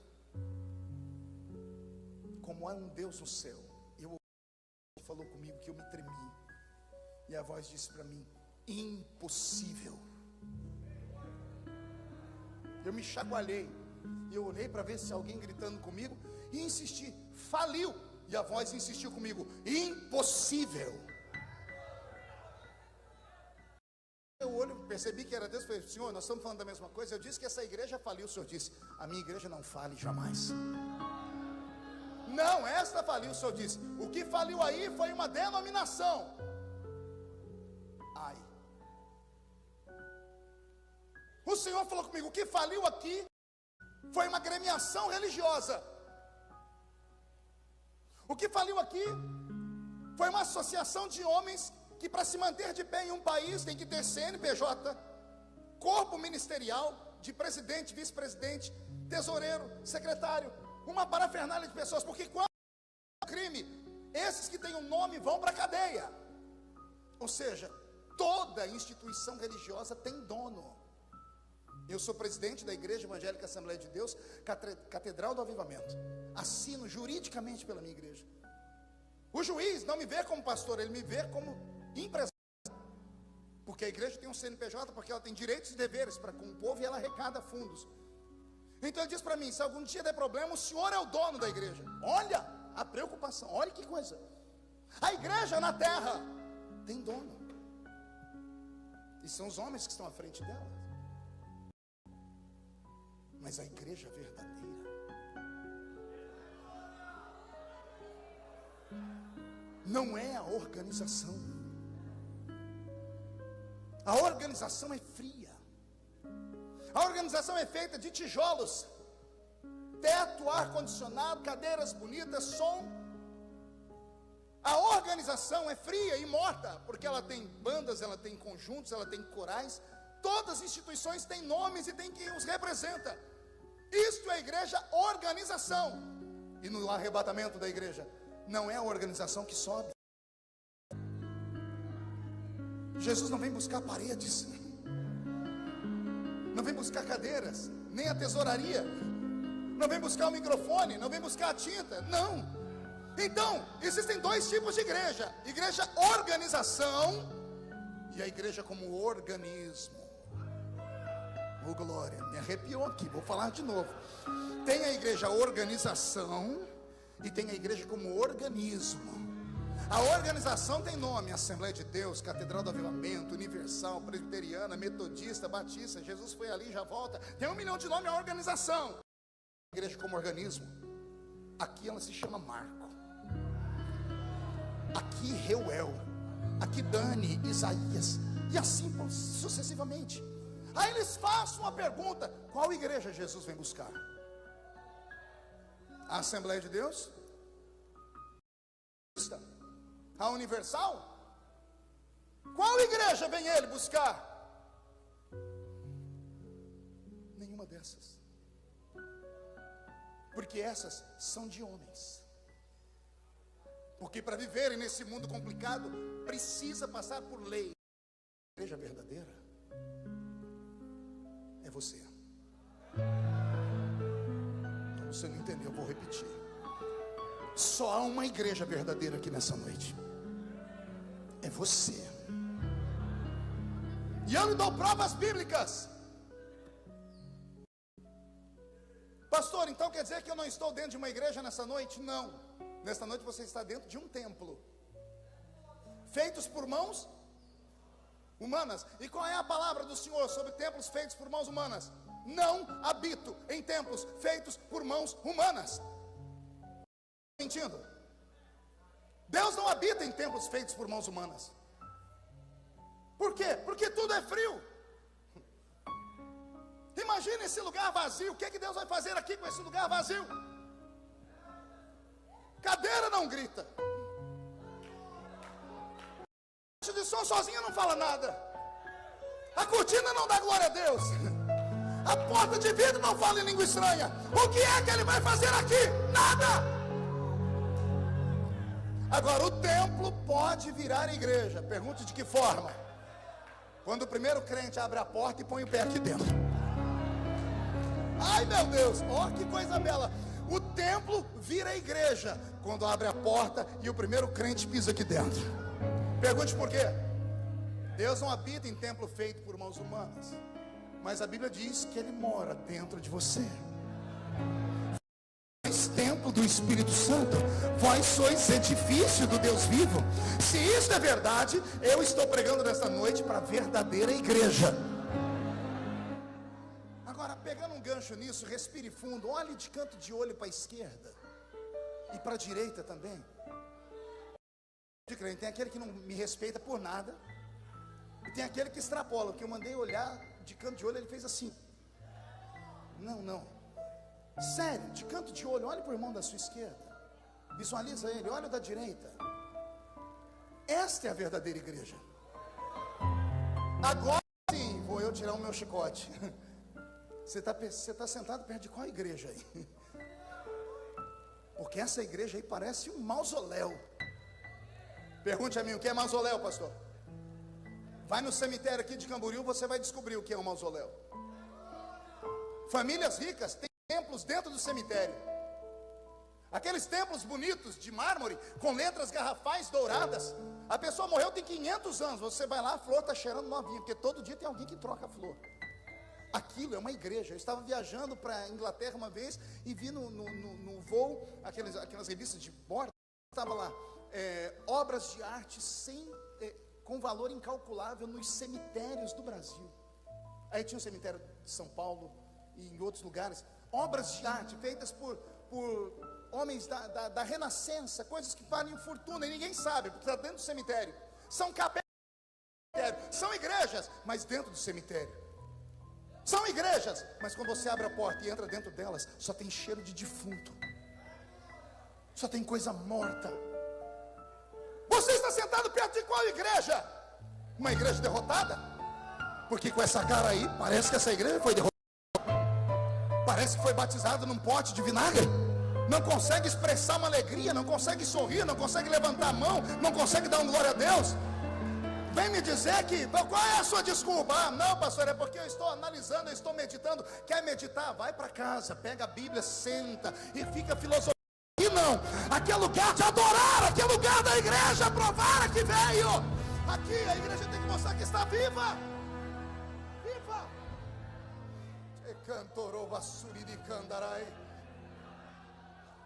Como há um Deus no céu. Eu ouvi, falou comigo que eu me tremi. E a voz disse para mim: impossível. Eu me chacoalhei. E eu olhei para ver se alguém gritando comigo. E insisti: faliu. E a voz insistiu comigo: impossível. Eu olho, percebi que era Deus. Falei: Senhor, nós estamos falando da mesma coisa. Eu disse que essa igreja faliu. O Senhor disse: a minha igreja não fale jamais. Não, esta faliu. O Senhor disse: o que faliu aí foi uma denominação. Ai. O Senhor falou comigo: o que faliu aqui foi uma agremiação religiosa. O que faliu aqui foi uma associação de homens que, para se manter de pé em um país, tem que ter CNPJ, corpo ministerial de presidente, vice-presidente, tesoureiro, secretário, uma parafernália de pessoas. Porque quando é um crime, esses que têm um nome vão para a cadeia. Ou seja, toda instituição religiosa tem dono. Eu sou presidente da Igreja Evangélica Assembleia de Deus, Catedral do Avivamento. Assino juridicamente pela minha igreja. O juiz não me vê como pastor, ele me vê como empresário. Porque a igreja tem um CNPJ, porque ela tem direitos e deveres para com o povo e ela arrecada fundos. Então ele diz para mim: se algum dia der problema, o senhor é o dono da igreja. Olha a preocupação, olha que coisa. A igreja na terra tem dono. E são os homens que estão à frente dela. Mas a igreja verdadeira não é a organização. A organização é fria. A organização é feita de tijolos, teto, ar-condicionado, cadeiras bonitas, som. A organização é fria e morta, porque ela tem bandas, ela tem conjuntos, ela tem corais. Todas as instituições têm nomes e tem quem os representa. Isto é a igreja organização. E no arrebatamento da igreja, não é a organização que sobe. Jesus não vem buscar paredes, não vem buscar cadeiras, nem a tesouraria, não vem buscar o microfone, não vem buscar a tinta, não. Então, existem dois tipos de igreja: igreja organização e a igreja como organismo. Oh glória, me arrepiou aqui, vou falar de novo. Tem a igreja organização e tem a igreja como organismo. A organização tem nome: Assembleia de Deus, Catedral do Avivamento, Universal, Presbiteriana, Metodista, Batista. Jesus foi ali, já volta. Tem 1 milhão de nomes a organização. A igreja como organismo, aqui ela se chama Marco, aqui Reuel, aqui Dani, Isaías, e assim sucessivamente. Aí eles fazem uma pergunta: qual igreja Jesus vem buscar? A Assembleia de Deus? A Universal? Qual igreja vem ele buscar? Nenhuma dessas. Porque essas são de homens. Porque para viverem nesse mundo complicado, precisa passar por lei. A igreja verdadeira é você. Então, você não entendeu, eu vou repetir. Só há uma igreja verdadeira aqui nessa noite. É você. E eu lhe dou provas bíblicas. Pastor, então quer dizer que eu não estou dentro de uma igreja nessa noite? Não. Nesta noite você está dentro de um templo, feitos por mãos humanas. E qual é a palavra do Senhor sobre templos feitos por mãos humanas? Não habito em templos feitos por mãos humanas. Mentindo? Deus não habita em templos feitos por mãos humanas. Por quê? Porque tudo é frio. Imagina esse lugar vazio. O que é que Deus vai fazer aqui com esse lugar vazio? Cadeira não grita, a caixa de som sozinha não fala nada, a cortina não dá glória a Deus, a porta de vidro não fala em língua estranha. O que é que ele vai fazer aqui? Nada. Agora, o templo pode virar igreja. Pergunte de que forma? Quando o primeiro crente abre a porta e põe o pé aqui dentro. Ai meu Deus, ó que coisa bela. O templo vira igreja quando abre a porta e o primeiro crente pisa aqui dentro. Pergunte por quê? Deus não habita em templo feito por mãos humanas, mas a Bíblia diz que Ele mora dentro de você. Vós templo do Espírito Santo, vós sois edifício do Deus vivo. Se isso é verdade, eu estou pregando nesta noite para a verdadeira igreja. Agora, pegando um gancho nisso, respire fundo, olhe de canto de olho para a esquerda e para a direita também. Tem aquele que não me respeita por nada, e tem aquele que extrapola. O que eu mandei olhar de canto de olho, ele fez assim. Não, sério, de canto de olho, olhe para o irmão da sua esquerda, visualiza ele, olha o da direita. Esta é a verdadeira igreja. Agora sim, vou eu tirar o meu chicote. Você está sentado perto de qual igreja aí? Porque essa igreja aí parece um mausoléu. Pergunte a mim, o que é mausoléu, pastor? Vai no cemitério aqui de Camboriú, você vai descobrir o que é um mausoléu. Famílias ricas têm templos dentro do cemitério. Aqueles templos bonitos de mármore, com letras garrafais douradas. A pessoa morreu tem 500 anos, você vai lá, a flor está cheirando novinha, porque todo dia tem alguém que troca a flor. Aquilo é uma igreja. Eu estava viajando para a Inglaterra uma vez e vi no voo aquelas revistas de bordo. Estava lá, obras de arte com valor incalculável nos cemitérios do Brasil. Aí tinha o cemitério de São Paulo e em outros lugares. Obras de arte feitas por homens da Renascença, coisas que valem fortuna e ninguém sabe, porque está dentro do cemitério. São capelas do cemitério, são igrejas, mas dentro do cemitério. São igrejas, mas quando você abre a porta e entra dentro delas, só tem cheiro de defunto, só tem coisa morta. Você está sentado perto de qual igreja? Uma igreja derrotada? Porque com essa cara aí, parece que essa igreja foi derrotada. Parece que foi batizado num pote de vinagre. Não consegue expressar uma alegria, não consegue sorrir, não consegue levantar a mão, não consegue dar um glória a Deus. Vem me dizer que, qual é a sua desculpa? Ah, não, pastor, é porque eu estou analisando, eu estou meditando. Quer meditar? Vai para casa, pega a Bíblia, senta e fica filosofando. E não, aqui é lugar de adorar, aqui é lugar da igreja provar que veio. Aqui a igreja tem que mostrar que está viva. Viva.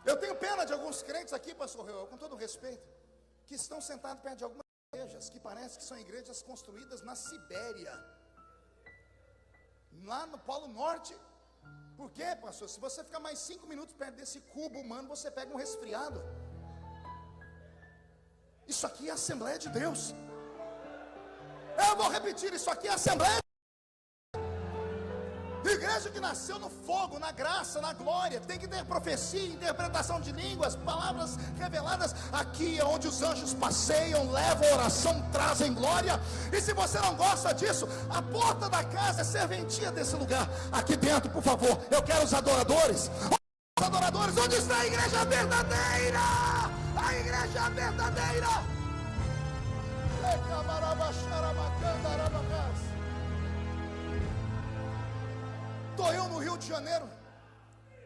Eu tenho pena de alguns crentes aqui, pastor Reu, com todo respeito, que estão sentados perto de algumas igrejas que parece que são igrejas construídas na Sibéria, lá no Polo Norte. Por quê, pastor? Se você ficar mais 5 minutos perto desse cubo humano, você pega um resfriado. Isso aqui é a Assembleia de Deus. Eu vou repetir, isso aqui é a Assembleia. Igreja que nasceu no fogo, na graça, na glória. Tem que ter profecia, interpretação de línguas, palavras reveladas. Aqui é onde os anjos passeiam, levam oração, trazem glória. E se você não gosta disso, a porta da casa é serventia desse lugar. Aqui dentro, por favor, eu quero os adoradores. Os adoradores, onde está a igreja verdadeira? A igreja verdadeira. Estou eu no Rio de Janeiro.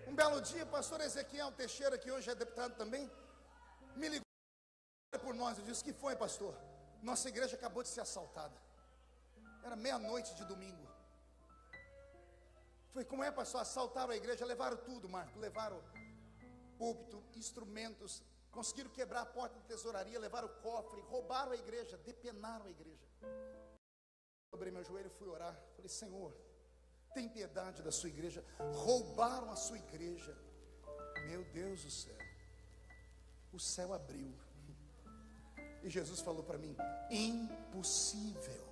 Um belo dia, pastor Ezequiel Teixeira, que hoje é deputado também, me ligou por nós. Eu disse: que foi, pastor? Nossa igreja acabou de ser assaltada. Era meia-noite de domingo. Foi: como é, pastor? Assaltaram a igreja, levaram tudo, Marco. Levaram púlpito, instrumentos, conseguiram quebrar a porta da tesouraria, levaram o cofre, roubaram a igreja, depenaram a igreja. Dobrei meu joelho e fui orar. Falei: Senhor, tem piedade da sua igreja. Roubaram a sua igreja. Meu Deus do céu. O céu abriu. E Jesus falou para mim: impossível.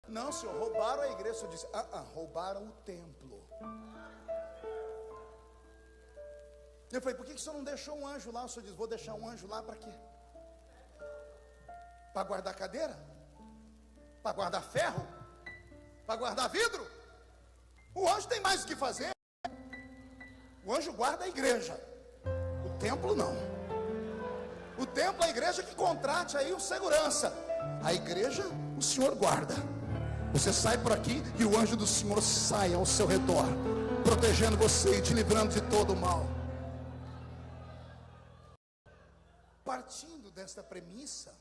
Não, senhor, roubaram a igreja. Eu disse: roubaram o templo. Eu falei: por que o senhor não deixou um anjo lá? O senhor diz: vou deixar um anjo lá para quê? Para guardar cadeira? Para guardar ferro? Para guardar vidro? O anjo tem mais o que fazer. O anjo guarda a igreja. O templo não. O templo é a igreja que contrate aí o segurança. A igreja o Senhor guarda. Você sai por aqui e o anjo do Senhor sai ao seu redor, protegendo você e te livrando de todo o mal. Partindo desta premissa,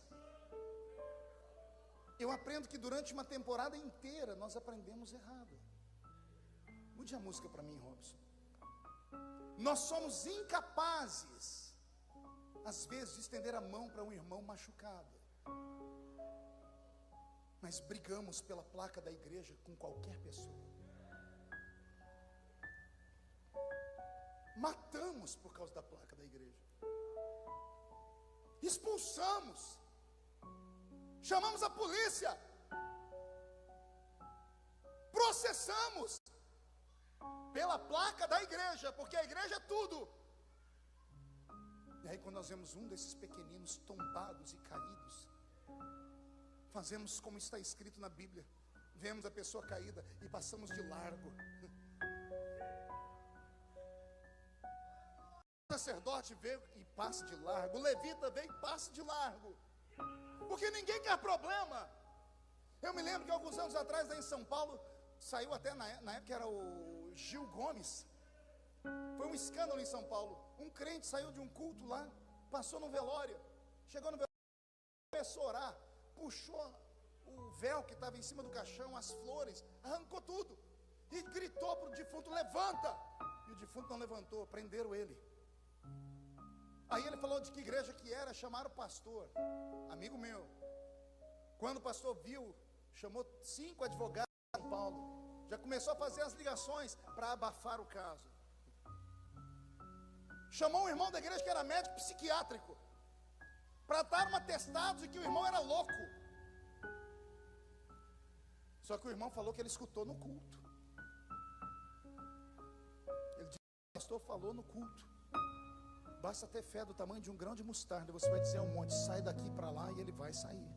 eu aprendo que durante uma temporada inteira nós aprendemos errado. Mude a música para mim, Robson. Nós somos incapazes, às vezes, de estender a mão para um irmão machucado. Mas brigamos pela placa da igreja com qualquer pessoa. Matamos por causa da placa da igreja. Expulsamos. Chamamos a polícia. Processamos pela placa da igreja, porque a igreja é tudo. E aí, quando nós vemos um desses pequeninos tombados e caídos, fazemos como está escrito na Bíblia. Vemos a pessoa caída e passamos de largo. O sacerdote veio e passa de largo. O levita veio e passa de largo. Porque ninguém quer problema. Eu me lembro que alguns anos atrás, lá em São Paulo, saiu até na época que era o Gil Gomes. Foi um escândalo em São Paulo. Um crente saiu de um culto lá, passou no velório. Chegou no velório, começou a orar, puxou o véu que estava em cima do caixão, as flores, arrancou tudo e gritou para o defunto: levanta! E o defunto não levantou, prenderam ele. Aí ele falou de que igreja que era, chamaram o pastor, amigo meu. Quando o pastor viu, chamou 5 advogados de São Paulo, já começou a fazer as ligações para abafar o caso. Chamou um irmão da igreja que era médico psiquiátrico, para dar um atestado de que o irmão era louco. Só que o irmão falou que ele escutou no culto. Ele disse: o pastor falou no culto. Basta ter fé do tamanho de um grão de mostarda. Você vai dizer ao monte: sai daqui para lá, e ele vai sair.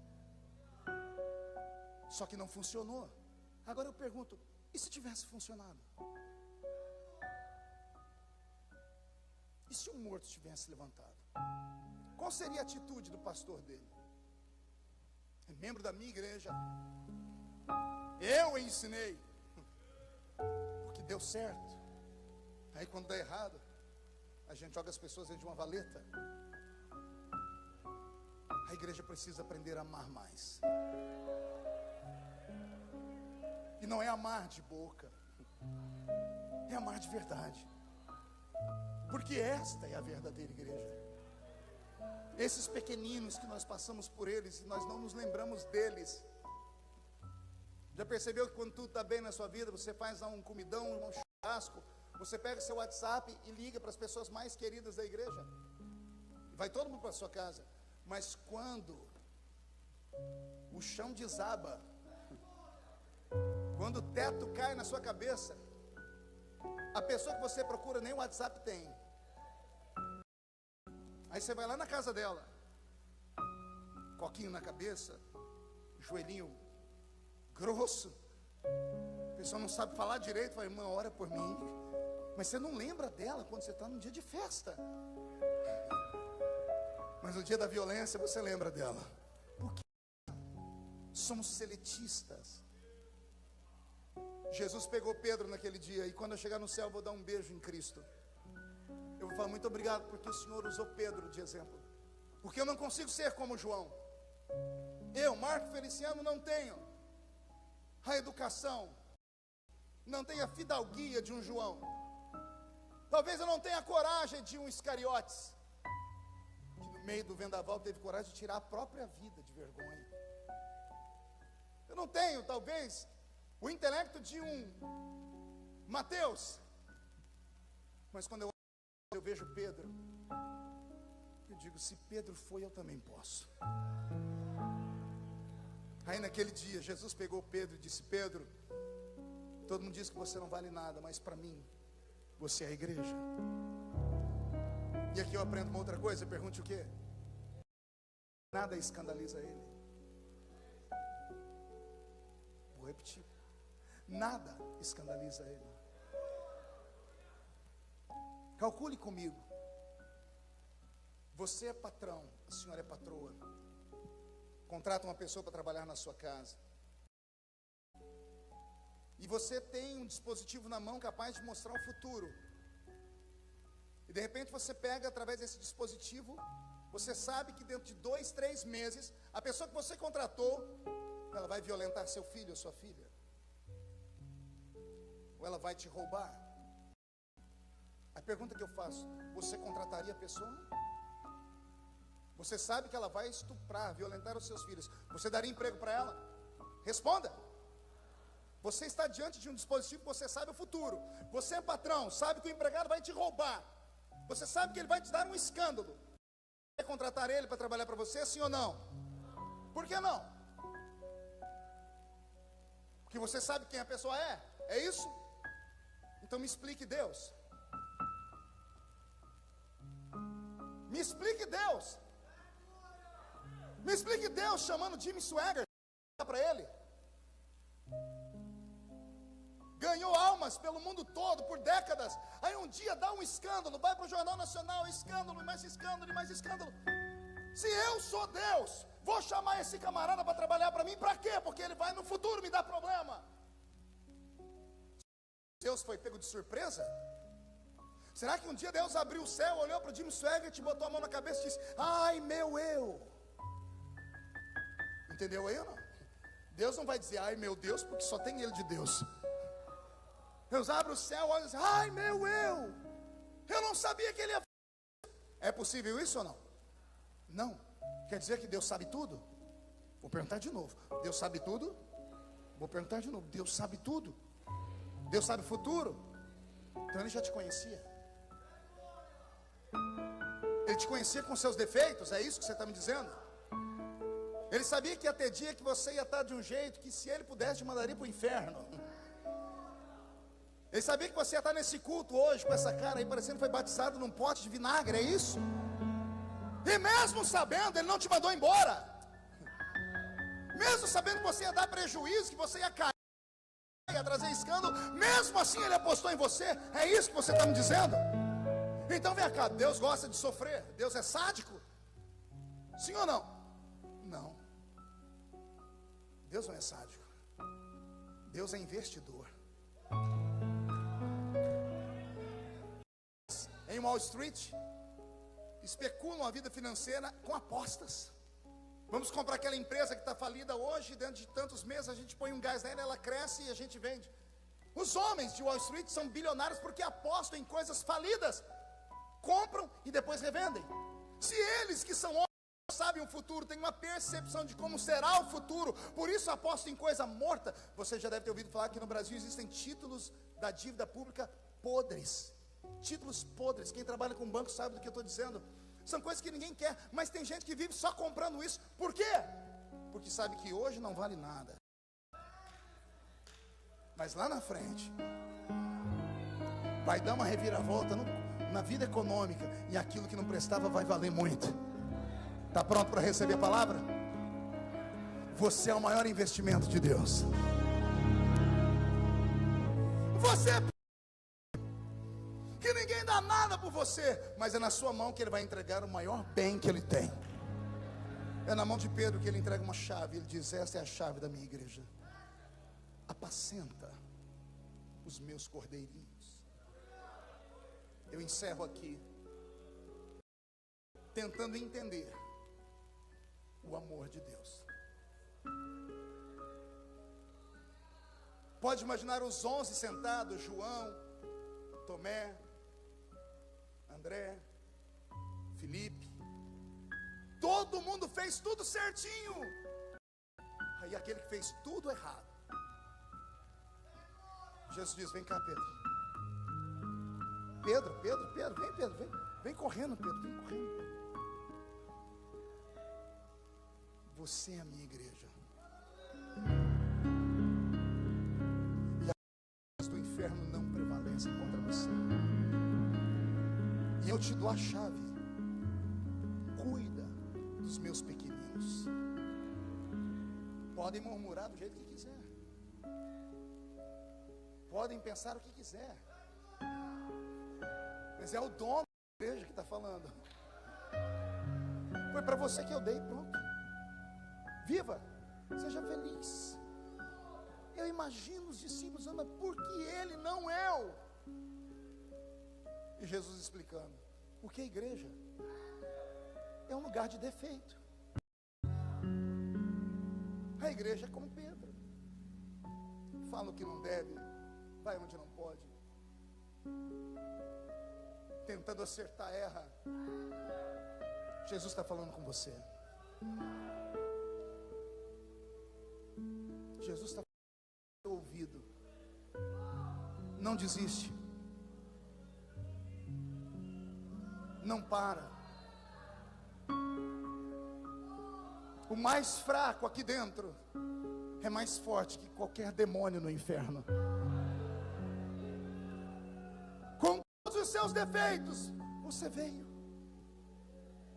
Só que não funcionou. Agora eu pergunto: e se tivesse funcionado? E se um morto tivesse levantado? Qual seria a atitude do pastor dele? É membro da minha igreja. Eu ensinei. Porque deu certo. Aí quando dá errado, a gente joga as pessoas dentro de uma valeta. A igreja precisa aprender a amar mais. E não é amar de boca, é amar de verdade. Porque esta é a verdadeira igreja. Esses pequeninos que nós passamos por eles e nós não nos lembramos deles. Já percebeu que quando tudo está bem na sua vida, você faz um comidão, um churrasco, você pega seu WhatsApp e liga para as pessoas mais queridas da igreja, e vai todo mundo para a sua casa. Mas quando o chão desaba, quando o teto cai na sua cabeça, a pessoa que você procura nem o WhatsApp tem. Aí você vai lá na casa dela, coquinho na cabeça, joelhinho grosso, a pessoa não sabe falar direito, fala, irmã, ora por mim. Mas você não lembra dela quando você está num dia de festa. Mas no dia da violência você lembra dela. Porque somos seletistas. Jesus pegou Pedro naquele dia, e quando eu chegar no céu eu vou dar um beijo em Cristo. Eu vou falar, muito obrigado porque o Senhor usou Pedro de exemplo. Porque eu não consigo ser como João. Eu, Marco Feliciano, não tenho a educação, não tenho a fidalguia de um João. Talvez eu não tenha a coragem de um Iscariotes, que no meio do vendaval teve coragem de tirar a própria vida de vergonha. Eu não tenho, talvez, o intelecto de um Mateus. Mas quando eu vejo Pedro, eu digo, se Pedro foi, eu também posso. Aí naquele dia, Jesus pegou Pedro e disse, Pedro, todo mundo diz que você não vale nada, mas para mim, você é a igreja. E aqui eu aprendo uma outra coisa, pergunte o quê? Nada escandaliza ele. Vou repetir. Nada escandaliza ele. Calcule comigo. Você é patrão, a senhora é patroa. Contrata uma pessoa para trabalhar na sua casa. E você tem um dispositivo na mão capaz de mostrar o futuro. E de repente você pega através desse dispositivo, você sabe que dentro de 2, 3 meses, a pessoa que você contratou, ela vai violentar seu filho ou sua filha. Ou ela vai te roubar. A pergunta que eu faço, você contrataria a pessoa? Você sabe que ela vai estuprar, violentar os seus filhos. Você daria emprego para ela? Responda. Você está diante de um dispositivo, você sabe o futuro. Você é patrão, sabe que o empregado vai te roubar. Você sabe que ele vai te dar um escândalo. Você quer contratar ele para trabalhar para você, sim ou não? Por que não? Porque você sabe quem a pessoa é? É isso? Então me explique Deus. Me explique Deus. Me explique Deus chamando Jimmy Swaggart para ele. Ganhou almas pelo mundo todo por décadas. Aí um dia dá um escândalo, vai para o Jornal Nacional, escândalo, e mais escândalo, e mais escândalo. Se eu sou Deus, vou chamar esse camarada para trabalhar para mim, para quê? Porque ele vai no futuro me dar problema. Deus foi pego de surpresa? Será que um dia Deus abriu o céu, olhou para o Jimmy Swaggart, botou a mão na cabeça e disse, ai meu eu. Entendeu aí ou não? Deus não vai dizer, ai meu Deus, porque só tem ele de Deus. Deus abre o céu, olha e diz, ai meu eu não sabia que ele ia. É possível isso ou não? Não. Quer dizer que Deus sabe tudo? Vou perguntar de novo. Deus sabe tudo? Vou perguntar de novo. Deus sabe tudo? Deus sabe o futuro? Então ele já te conhecia. Ele te conhecia com seus defeitos, é isso que você está me dizendo? Ele sabia que ia ter dia que você ia estar de um jeito que se ele pudesse te mandaria para o inferno. Ele sabia que você ia estar nesse culto hoje com essa cara aí parecendo que foi batizado num pote de vinagre, é isso? E mesmo sabendo, ele não te mandou embora. Mesmo sabendo que você ia dar prejuízo, que você ia cair, ia trazer escândalo, mesmo assim ele apostou em você. É isso que você está me dizendo? Então vem cá, Deus gosta de sofrer? Deus é sádico? Sim ou não? Não. Deus não é sádico. Deus é investidor. Em Wall Street, especulam a vida financeira com apostas. Vamos comprar aquela empresa que está falida hoje, dentro de tantos meses a gente põe um gás nela, ela cresce e a gente vende. Os homens de Wall Street são bilionários porque apostam em coisas falidas, compram e depois revendem. Se eles que são homens sabem o futuro, têm uma percepção de como será o futuro, por isso apostam em coisa morta. Você já deve ter ouvido falar que no Brasil existem títulos da dívida pública podres. Títulos podres, quem trabalha com banco sabe do que eu estou dizendo. São coisas que ninguém quer, mas tem gente que vive só comprando isso. Por quê? Porque sabe que hoje não vale nada, mas lá na frente vai dar uma reviravolta na vida econômica, e aquilo que não prestava vai valer muito. Está pronto para receber a palavra? Você é o maior investimento de Deus. Você que ninguém dá nada por você, mas é na sua mão que Ele vai entregar o maior bem que Ele tem. É na mão de Pedro que Ele entrega uma chave. Ele diz: esta é a chave da minha igreja. Apacenta os meus cordeirinhos. Eu encerro aqui tentando entender o amor de Deus. Pode imaginar os 11 sentados: João, Tomé, André, Felipe. Todo mundo fez tudo certinho. Aí aquele que fez tudo errado, Jesus diz: vem cá, Pedro. Vem correndo, Pedro, vem correndo. Você é a minha igreja. E as do inferno não prevalecem contra você. E eu te dou a chave. Cuida dos meus pequeninos. Podem murmurar do jeito que quiser, podem pensar o que quiser, mas é o dono da igreja que está falando. Foi para você que eu dei, pronto. Viva, seja feliz. Eu imagino os discípulos andando: por que ele, não eu? E Jesus explicando: porque a igreja é um lugar de defeito. A igreja é como Pedro, fala o que não deve, vai onde não pode, tentando acertar, erra. Jesus está falando com você. Jesus está falando no seu ouvido. Não desiste. Não para. O mais fraco aqui dentro é mais forte que qualquer demônio no inferno. Com todos os seus defeitos, você veio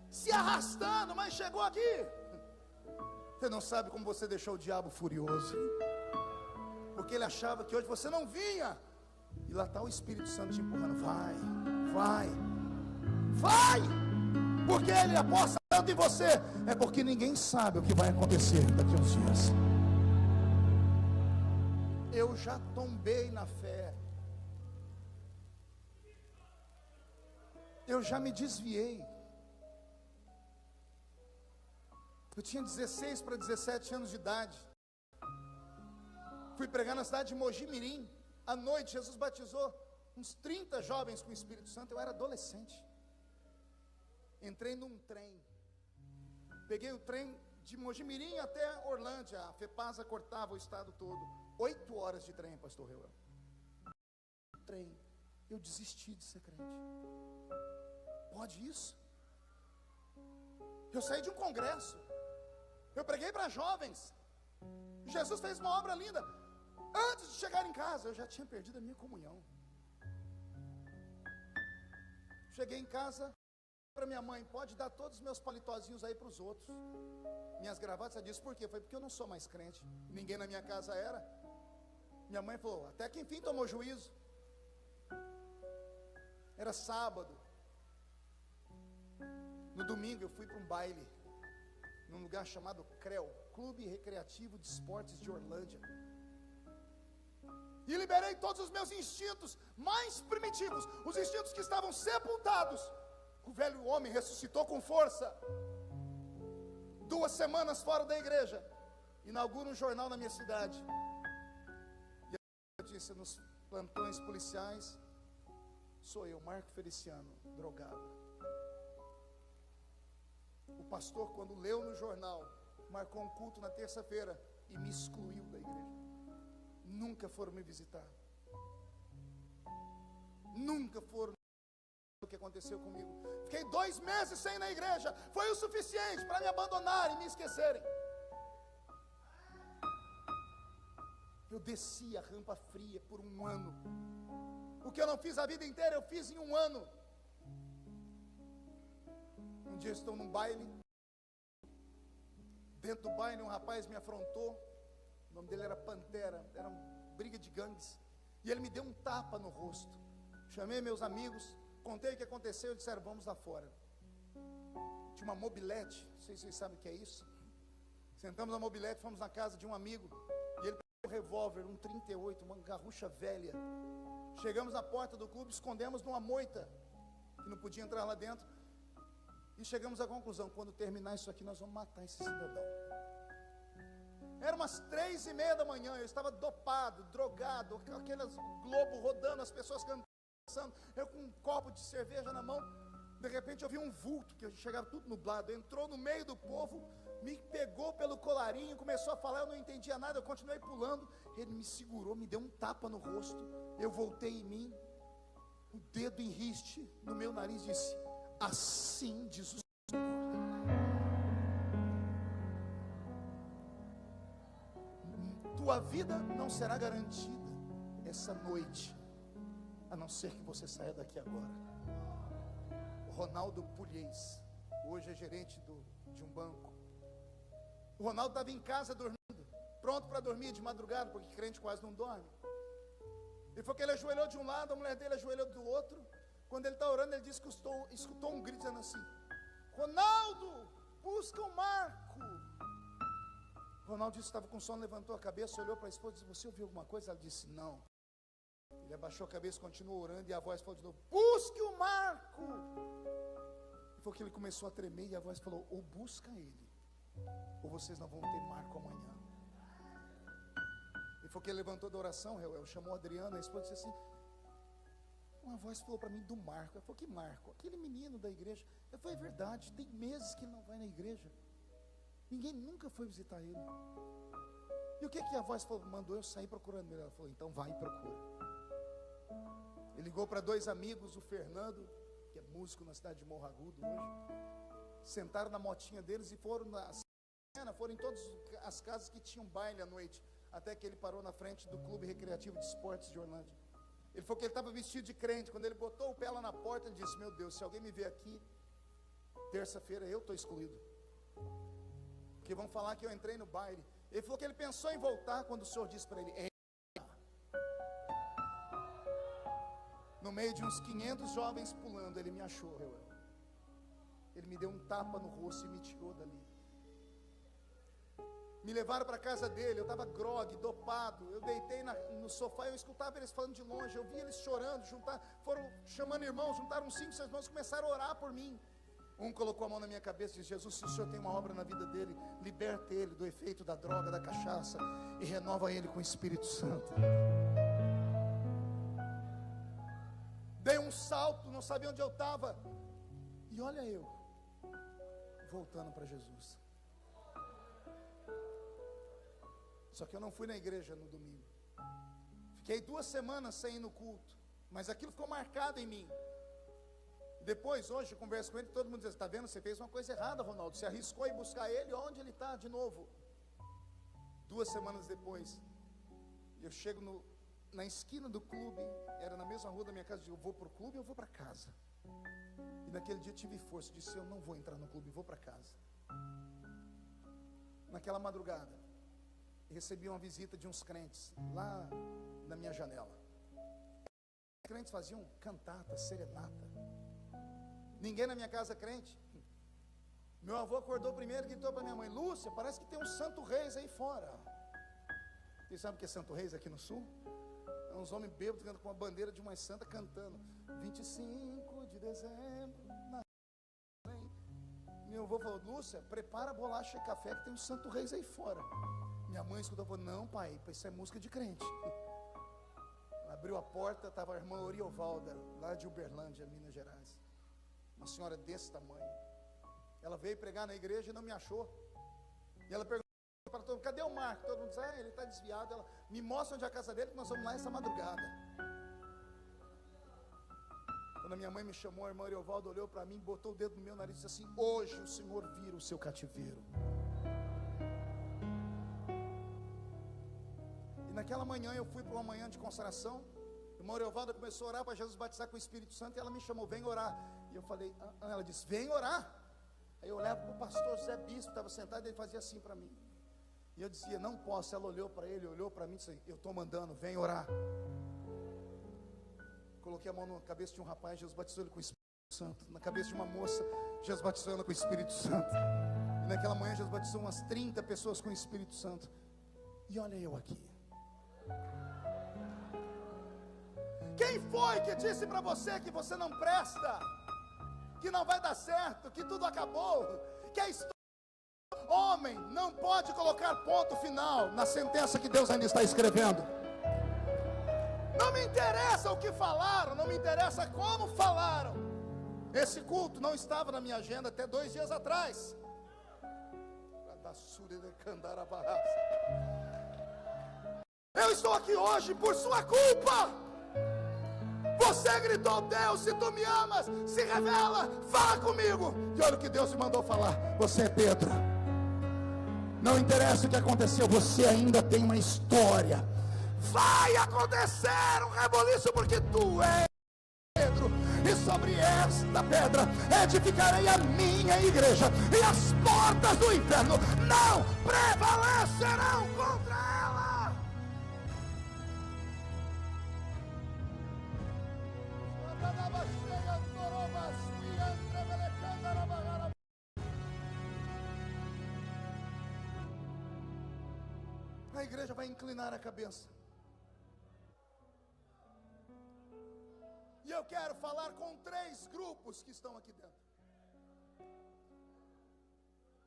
se arrastando, mas chegou aqui. Você não sabe como você deixou o diabo furioso, porque ele achava que hoje você não vinha, e lá está o Espírito Santo te empurrando: vai, porque ele aposta tanto em você. É porque ninguém sabe o que vai acontecer daqui a uns dias. Eu já tombei na fé, eu já me desviei. Eu tinha 16 para 17 anos de idade. Fui pregar na cidade de Mogi Mirim. À noite Jesus batizou uns 30 jovens com o Espírito Santo. Eu era adolescente. Entrei num trem. Peguei o trem de Mogi Mirim até Orlândia. A FEPASA cortava o estado todo. 8 horas de trem, pastor Reuel. Trem. Eu desisti de ser crente. Pode isso? Eu saí de um congresso. Eu preguei para jovens. Jesus fez uma obra linda. Antes de chegar em casa, eu já tinha perdido a minha comunhão. Cheguei em casa, para minha mãe: pode dar todos os meus palitozinhos aí para os outros. Minhas gravatas. Ela disse: por quê? Foi porque eu não sou mais crente. Ninguém na minha casa era. Minha mãe falou: até que enfim tomou juízo. Era sábado. No domingo eu fui para um baile, num lugar chamado CREO, Clube Recreativo de Esportes de Orlândia. E liberei todos os meus instintos mais primitivos, os instintos que estavam sepultados. O velho homem ressuscitou com força. 2 semanas fora da igreja, inaugura um jornal na minha cidade. E a notícia nos plantões policiais: sou eu, Marco Feliciano, drogado. O pastor, quando leu no jornal, marcou um culto na terça-feira e me excluiu da igreja. Nunca foram me visitar. Nunca foram o que aconteceu comigo. Fiquei 2 meses sem ir na igreja. Foi o suficiente para me abandonarem e me esquecerem. Eu desci a rampa fria por 1 ano. O que eu não fiz a vida inteira, eu fiz em 1 ano. Um dia estou num baile. Dentro do baile um rapaz me afrontou. O nome dele era Pantera. Era uma briga de gangues. E ele me deu um tapa no rosto. Chamei meus amigos, contei o que aconteceu e disseram: vamos lá fora. Tinha uma mobilete, não sei se vocês sabem o que é isso. Sentamos na mobilete, fomos na casa de um amigo. E ele pegou um revólver, um 38, uma garrucha velha. Chegamos na porta do clube, escondemos numa moita, que não podia entrar lá dentro. E chegamos à conclusão: quando terminar isso aqui, nós vamos matar esse cidadão. Era umas 3:30 da manhã, eu estava dopado, drogado, aqueles globos rodando, as pessoas cantando, eu com um copo de cerveja na mão. De repente eu vi um vulto, que chegava tudo nublado, entrou no meio do povo, me pegou pelo colarinho, começou a falar, eu não entendia nada, eu continuei pulando. Ele me segurou, me deu um tapa no rosto, eu voltei em mim, o dedo em riste no meu nariz, disse: assim diz o Senhor. Tua vida não será garantida essa noite, a não ser que você saia daqui agora. O Ronaldo Pulhês, hoje é gerente de um banco. O Ronaldo estava em casa dormindo, pronto para dormir de madrugada, porque crente quase não dorme. E foi que ele ajoelhou de um lado, a mulher dele ajoelhou do outro. Quando ele está orando, ele disse que escutou um grito dizendo assim: Ronaldo, busca o Marco. Ronaldo disse que estava com sono, levantou a cabeça, olhou para a esposa e disse: você ouviu alguma coisa? Ela disse: não. Ele abaixou a cabeça, continuou orando, e a voz falou de novo: busque o Marco. E foi que ele começou a tremer, e a voz falou: ou busca ele, ou vocês não vão ter Marco amanhã. E foi que ele levantou da oração, Reuel, chamou a Adriana, a esposa, disse assim: uma voz falou para mim do Marco. Ela falou: que Marco? Aquele menino da igreja. Eu falei: é verdade, tem meses que ele não vai na igreja. Ninguém nunca foi visitar ele. E o que a voz falou? Mandou eu sair procurando ele. Ela falou: então vai e procura. Ele ligou para 2 amigos, o Fernando, que é músico na cidade de Morro Agudo hoje. Sentaram na motinha deles e foram em todas as casas que tinham baile à noite, até que ele parou na frente do Clube Recreativo de Esportes de Orlândia. Ele falou que ele estava vestido de crente. Quando ele botou o pé lá na porta, ele disse: meu Deus, se alguém me ver aqui terça-feira, eu estou excluído, porque vão falar que eu entrei no baile. Ele falou que ele pensou em voltar, quando o Senhor disse para ele: no meio de uns 500 jovens pulando, ele me achou. Ele me deu um tapa no rosto e me tirou dali. Me levaram para a casa dele, eu estava grogue, dopado. Eu deitei no sofá, eu escutava eles falando de longe, eu via eles chorando, foram chamando irmãos, juntaram 5, 6 irmãos, começaram a orar por mim. Um colocou a mão na minha cabeça e disse: Jesus, se o Senhor tem uma obra na vida dele, liberta ele do efeito da droga, da cachaça, e renova ele com o Espírito Santo. Dei um salto, não sabia onde eu estava, e olha eu voltando para Jesus. Só que eu não fui na igreja no domingo. Fiquei 2 semanas sem ir no culto, mas aquilo ficou marcado em mim. Depois, hoje, eu converso com ele, todo mundo diz: está vendo, você fez uma coisa errada, Ronaldo. Você arriscou em buscar ele, onde ele está de novo. 2 semanas depois, eu chego na esquina do clube, era na mesma rua da minha casa. Eu digo: eu vou para o clube ou eu vou para casa? E naquele dia eu tive força, disse: eu não vou entrar no clube, vou para casa. Naquela madrugada, recebi uma visita de uns crentes lá na minha janela. Os crentes faziam cantata, serenata. Ninguém na minha casa crente. Meu avô acordou primeiro e gritou para minha mãe: Lúcia, parece que tem um Santo Reis aí fora. Vocês sabem o que é Santo Reis aqui no sul? É uns homens bêbados cantando com uma bandeira de uma santa cantando 25 de dezembro na... Meu avô falou: Lúcia, prepara a bolacha e café que tem um Santo Reis aí fora. Minha mãe escutou e falou: não, pai, isso é música de crente. Ela abriu a porta, estava a irmã Oriovalda, lá de Uberlândia, Minas Gerais. Uma senhora desse tamanho. Ela veio pregar na igreja e não me achou. E ela perguntou para todo mundo: cadê o Marco? Todo mundo diz: ah, ele está desviado. Ela: me mostra onde é a casa dele, que nós vamos lá essa madrugada. Quando a minha mãe me chamou, a irmã Oriovalda olhou para mim, botou o dedo no meu nariz e disse assim: hoje o Senhor vira o seu cativeiro. E naquela manhã eu fui para uma manhã de consagração. A irmã Oriovalda começou a orar para Jesus batizar com o Espírito Santo, e ela me chamou: vem orar. E eu falei: ela disse: vem orar. Aí eu olhava para o pastor Zé Bispo, estava sentado, e ele fazia assim para mim. E eu dizia: não posso. Ela olhou para ele, olhou para mim e disse: eu estou mandando, vem orar. Coloquei a mão na cabeça de um rapaz, Jesus batizou ele com o Espírito Santo. Na cabeça de uma moça, Jesus batizou ela com o Espírito Santo. E naquela manhã Jesus batizou umas 30 pessoas com o Espírito Santo. E olha eu aqui. Quem foi que disse para você que você não presta, que não vai dar certo, que tudo acabou, que a história... Homem não pode colocar ponto final na sentença que Deus ainda está escrevendo. Não me interessa o que falaram, não me interessa como falaram. Esse culto não estava na minha agenda até 2 dias atrás. Eu estou aqui hoje por sua culpa. Você gritou: Deus, se tu me amas, se revela, fala comigo. E olha o que Deus me mandou falar: você é Pedro. Não interessa o que aconteceu, você ainda tem uma história. Vai acontecer um reboliço, porque tu és Pedro, e sobre esta pedra edificarei a minha igreja, e as portas do inferno não prevalecerão contra ela. A igreja vai inclinar a cabeça. E eu quero falar com 3 grupos que estão aqui dentro.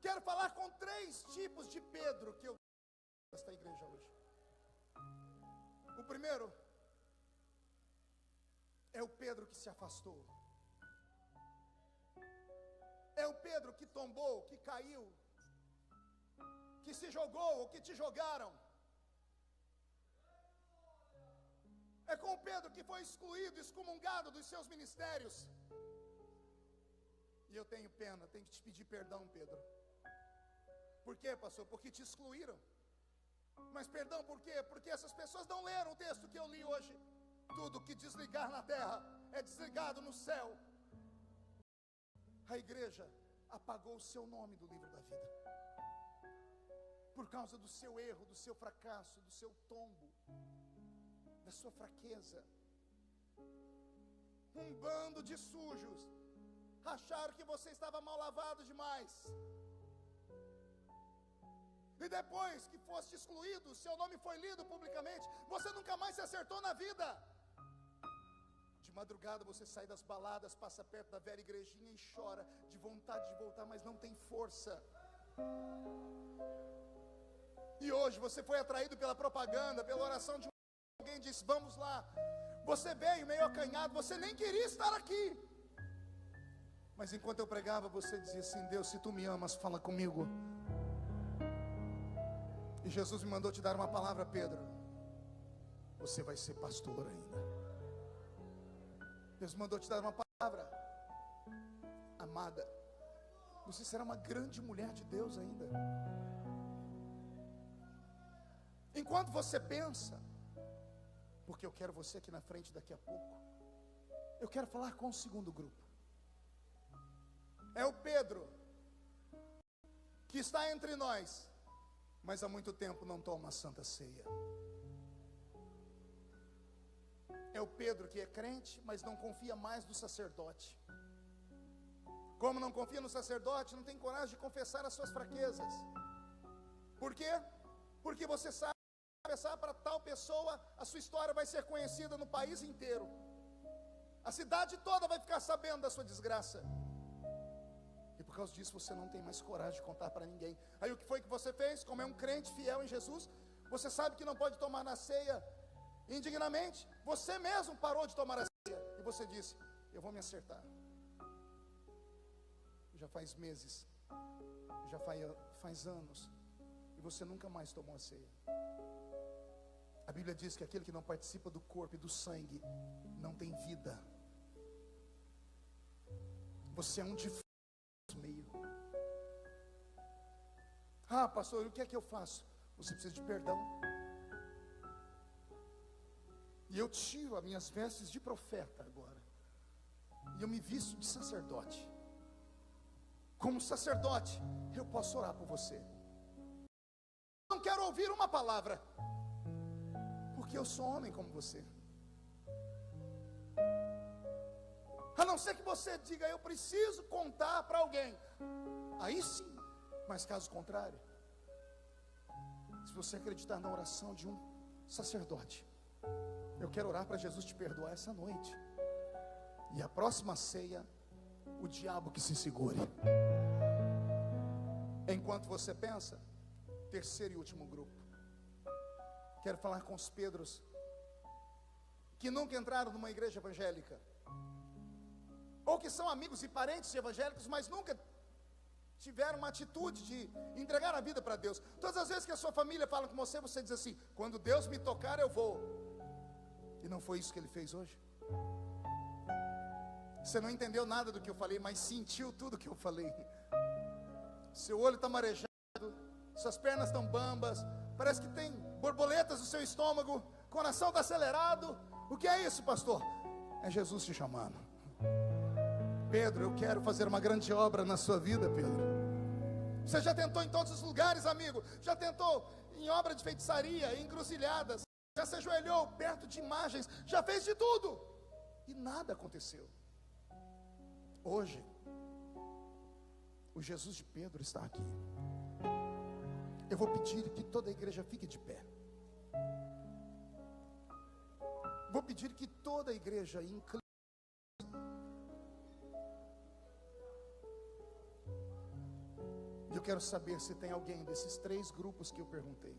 Quero falar com 3 tipos de Pedro que eu nesta igreja hoje. O primeiro é o Pedro que se afastou. É o Pedro que tombou, que caiu, que se jogou ou que te jogaram. É com o Pedro que foi excluído, excomungado dos seus ministérios. E eu tenho pena, tenho que te pedir perdão, Pedro. Por quê, pastor? Porque te excluíram. Mas perdão por quê? Porque essas pessoas não leram o texto que eu li hoje. Tudo que desligar na terra é desligado no céu. A igreja apagou o seu nome do livro da vida, por causa do seu erro, do seu fracasso, do seu tombo, da sua fraqueza. Um bando de sujos acharam que você estava mal lavado demais. E depois que foste excluído, seu nome foi lido publicamente, você nunca mais se acertou na vida. De madrugada você sai das baladas, passa perto da velha igrejinha e chora de vontade de voltar, mas não tem força. E hoje você foi atraído pela propaganda, pela oração de alguém, disse: vamos lá. Você veio meio acanhado, você nem queria estar aqui. Mas enquanto eu pregava, você dizia assim: Deus, se tu me amas, fala comigo. E Jesus me mandou te dar uma palavra, Pedro. Você vai ser pastor ainda. Deus mandou te dar uma palavra, amada. Você será uma grande mulher de Deus ainda. Enquanto você pensa, porque eu quero você aqui na frente daqui a pouco, eu quero falar com o segundo grupo. É o Pedro que está entre nós, mas há muito tempo não toma a Santa Ceia. É o Pedro que é crente, mas não confia mais no sacerdote. Como não confia no sacerdote, não tem coragem de confessar as suas fraquezas. Por quê? Porque você sabe que confessar para tal pessoa, a sua história vai ser conhecida no país inteiro. A cidade toda vai ficar sabendo da sua desgraça. E por causa disso você não tem mais coragem de contar para ninguém. Aí o que foi que você fez? Como é um crente fiel em Jesus, você sabe que não pode tomar na ceia indignamente. Você mesmo parou de tomar a ceia e você disse: eu vou me acertar. Já faz meses, já faz anos, e você nunca mais tomou a ceia. A Bíblia diz que aquele que não participa do corpo e do sangue não tem vida. Você é um defunto meio. Ah, pastor, o que é que eu faço? Você precisa de perdão. E eu tiro as minhas vestes de profeta agora, e eu me visto de sacerdote. Como sacerdote, eu posso orar por você. Não quero ouvir uma palavra, porque eu sou homem como você. A não ser que você diga: eu preciso contar para alguém. Aí sim, mas caso contrário, se você acreditar na oração de um sacerdote, eu quero orar para Jesus te perdoar essa noite. E a próxima ceia, o diabo que se segure. Enquanto você pensa, terceiro e último grupo. Quero falar com os Pedros que nunca entraram numa igreja evangélica, ou que são amigos e parentes de evangélicos, mas nunca tiveram uma atitude de entregar a vida para Deus. Todas as vezes que a sua família fala com você, você diz assim: quando Deus me tocar eu vou. E não foi isso que ele fez hoje. Você não entendeu nada do que eu falei, mas sentiu tudo que eu falei. Seu olho está marejado, suas pernas estão bambas, parece que tem borboletas no seu estômago, coração está acelerado. O que é isso, pastor? É Jesus te chamando. Pedro, eu quero fazer uma grande obra na sua vida, Pedro. Você já tentou em todos os lugares, amigo. Já tentou em obra de feitiçaria, em encruzilhadas. Já se ajoelhou perto de imagens. Já fez de tudo e nada aconteceu. Hoje, o Jesus de Pedro está aqui. Eu vou pedir que toda a igreja fique de pé. Vou pedir que toda a igreja incline. Eu quero saber se tem alguém desses 3 grupos que eu perguntei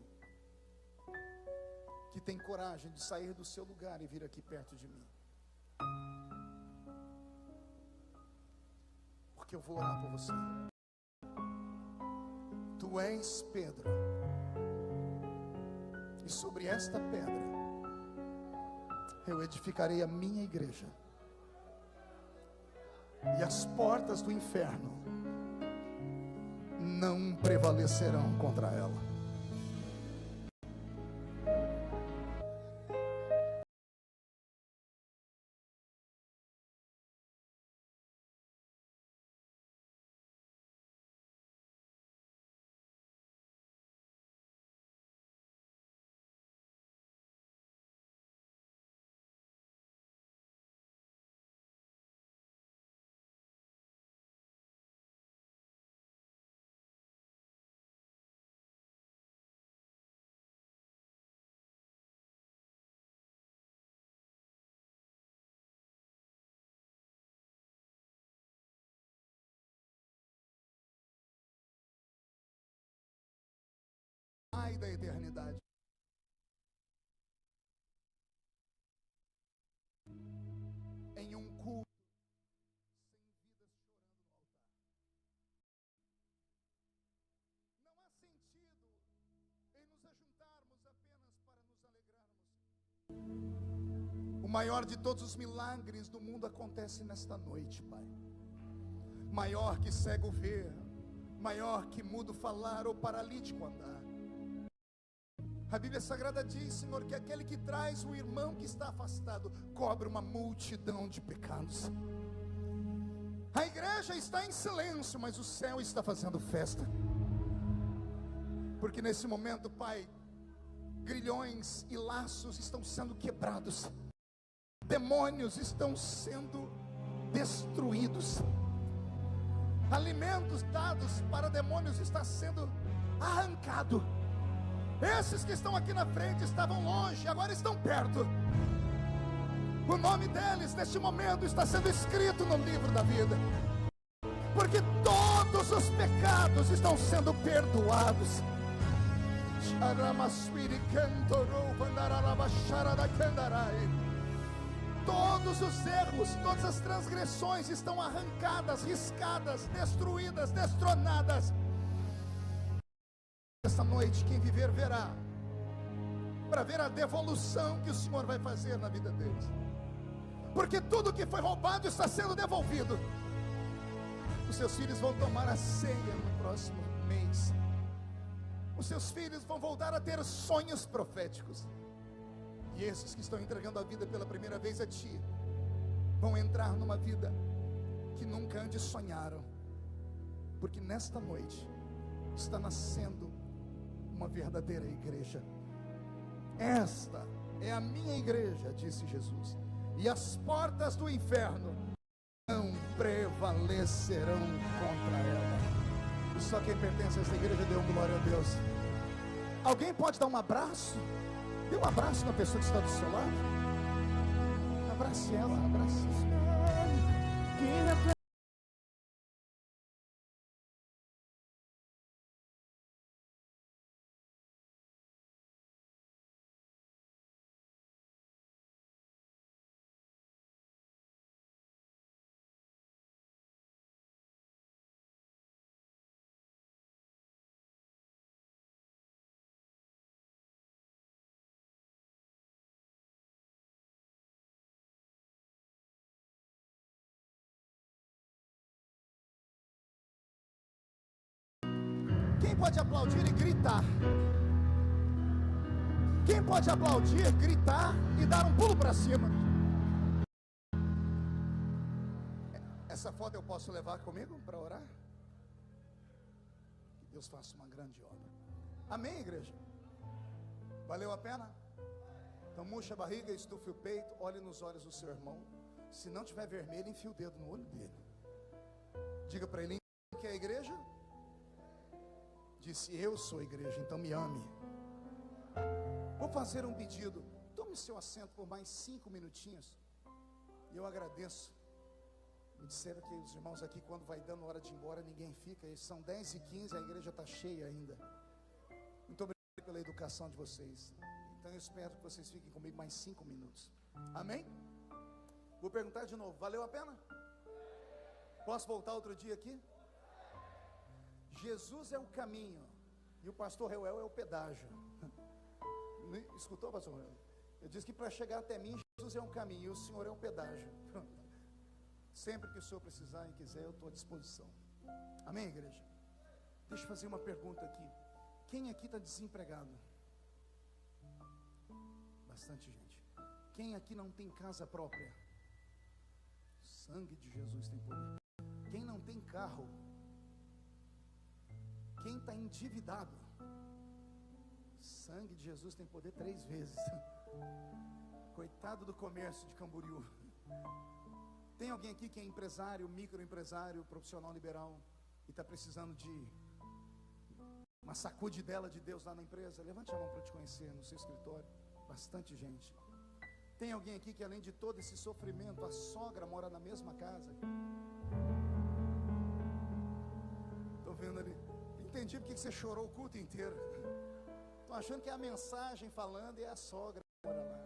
que tem coragem de sair do seu lugar e vir aqui perto de mim. Porque eu vou orar por você. Tu és Pedro, e sobre esta pedra eu edificarei a minha igreja, e as portas do inferno não prevalecerão contra ela. Ai da eternidade. Em um culto sem vidas chorando no altar. Não há sentido em nos ajuntarmos apenas para nos alegrarmos. O maior de todos os milagres do mundo acontece nesta noite, Pai. Maior que cego ver, maior que mudo falar ou paralítico andar. A Bíblia Sagrada diz, Senhor, que aquele que traz o irmão que está afastado cobre uma multidão de pecados. A igreja está em silêncio, mas o céu está fazendo festa. Porque nesse momento, Pai, grilhões e laços estão sendo quebrados, demônios estão sendo destruídos. alimentos dados para demônios está sendo arrancado. Esses que estão aqui na frente estavam longe, agora estão perto. O nome deles neste momento está sendo escrito no livro da vida, porque todos os pecados estão sendo perdoados. Todos os erros, todas as transgressões estão arrancadas, riscadas, destruídas, destronadas. Esta noite, quem viver verá, para ver a devolução que o Senhor vai fazer na vida deles, porque tudo que foi roubado está sendo devolvido. Os seus filhos vão tomar a ceia no próximo mês. Os seus filhos vão voltar a ter sonhos proféticos. E esses que estão entregando a vida pela primeira vez a Ti, vão entrar numa vida que nunca antes sonharam. Porque nesta noite está nascendo uma verdadeira igreja. Esta é a minha igreja, disse Jesus, e as portas do inferno não prevalecerão contra ela. E só quem pertence a esta igreja dê glória a Deus. Alguém pode dar um abraço? Dê um abraço na pessoa que está do seu lado. Abrace ela, abrace ela. Quem pode aplaudir e gritar? Quem pode aplaudir, gritar e dar um pulo para cima? Essa foto eu posso levar comigo para orar? Que Deus faça uma grande obra. Amém, igreja? Valeu a pena? Então murcha a barriga, estufe o peito, olhe nos olhos do seu irmão. Se não tiver vermelho, enfia o dedo no olho dele. Diga para ele: que é a igreja? Disse: eu sou a igreja, então me ame. Vou fazer um pedido. Tome seu assento por mais 5 minutinhos. E eu agradeço. Me disseram que os irmãos aqui, quando vai dando hora de ir embora, ninguém fica. E são 10h15, a igreja está cheia ainda. Muito obrigado pela educação de vocês. Então eu espero que vocês fiquem comigo mais 5 minutos. Amém? Vou perguntar de novo: valeu a pena? Posso voltar outro dia aqui? Jesus é o caminho e o pastor Reuel é o pedágio. Escutou, pastor Reuel? Eu disse que para chegar até mim, Jesus é um caminho e o Senhor é um pedágio. Sempre que o Senhor precisar e quiser, eu estou à disposição. Amém, igreja? Deixa eu fazer uma pergunta aqui. Quem aqui está desempregado? Bastante gente. Quem aqui não tem casa própria? O sangue de Jesus tem poder. Quem não tem carro? Quem está endividado? Sangue de Jesus tem poder 3 vezes. Coitado do comércio de Camboriú. Tem alguém aqui que é empresário, microempresário, profissional liberal e está precisando de uma sacudidela de Deus lá na empresa? Levante a mão para eu te conhecer no seu escritório. Bastante gente. Tem alguém aqui que, além de todo esse sofrimento, a sogra mora na mesma casa? Estou vendo ali. Entendi porque você chorou o culto inteiro. Estou achando que é a mensagem falando e é a sogra que mora lá.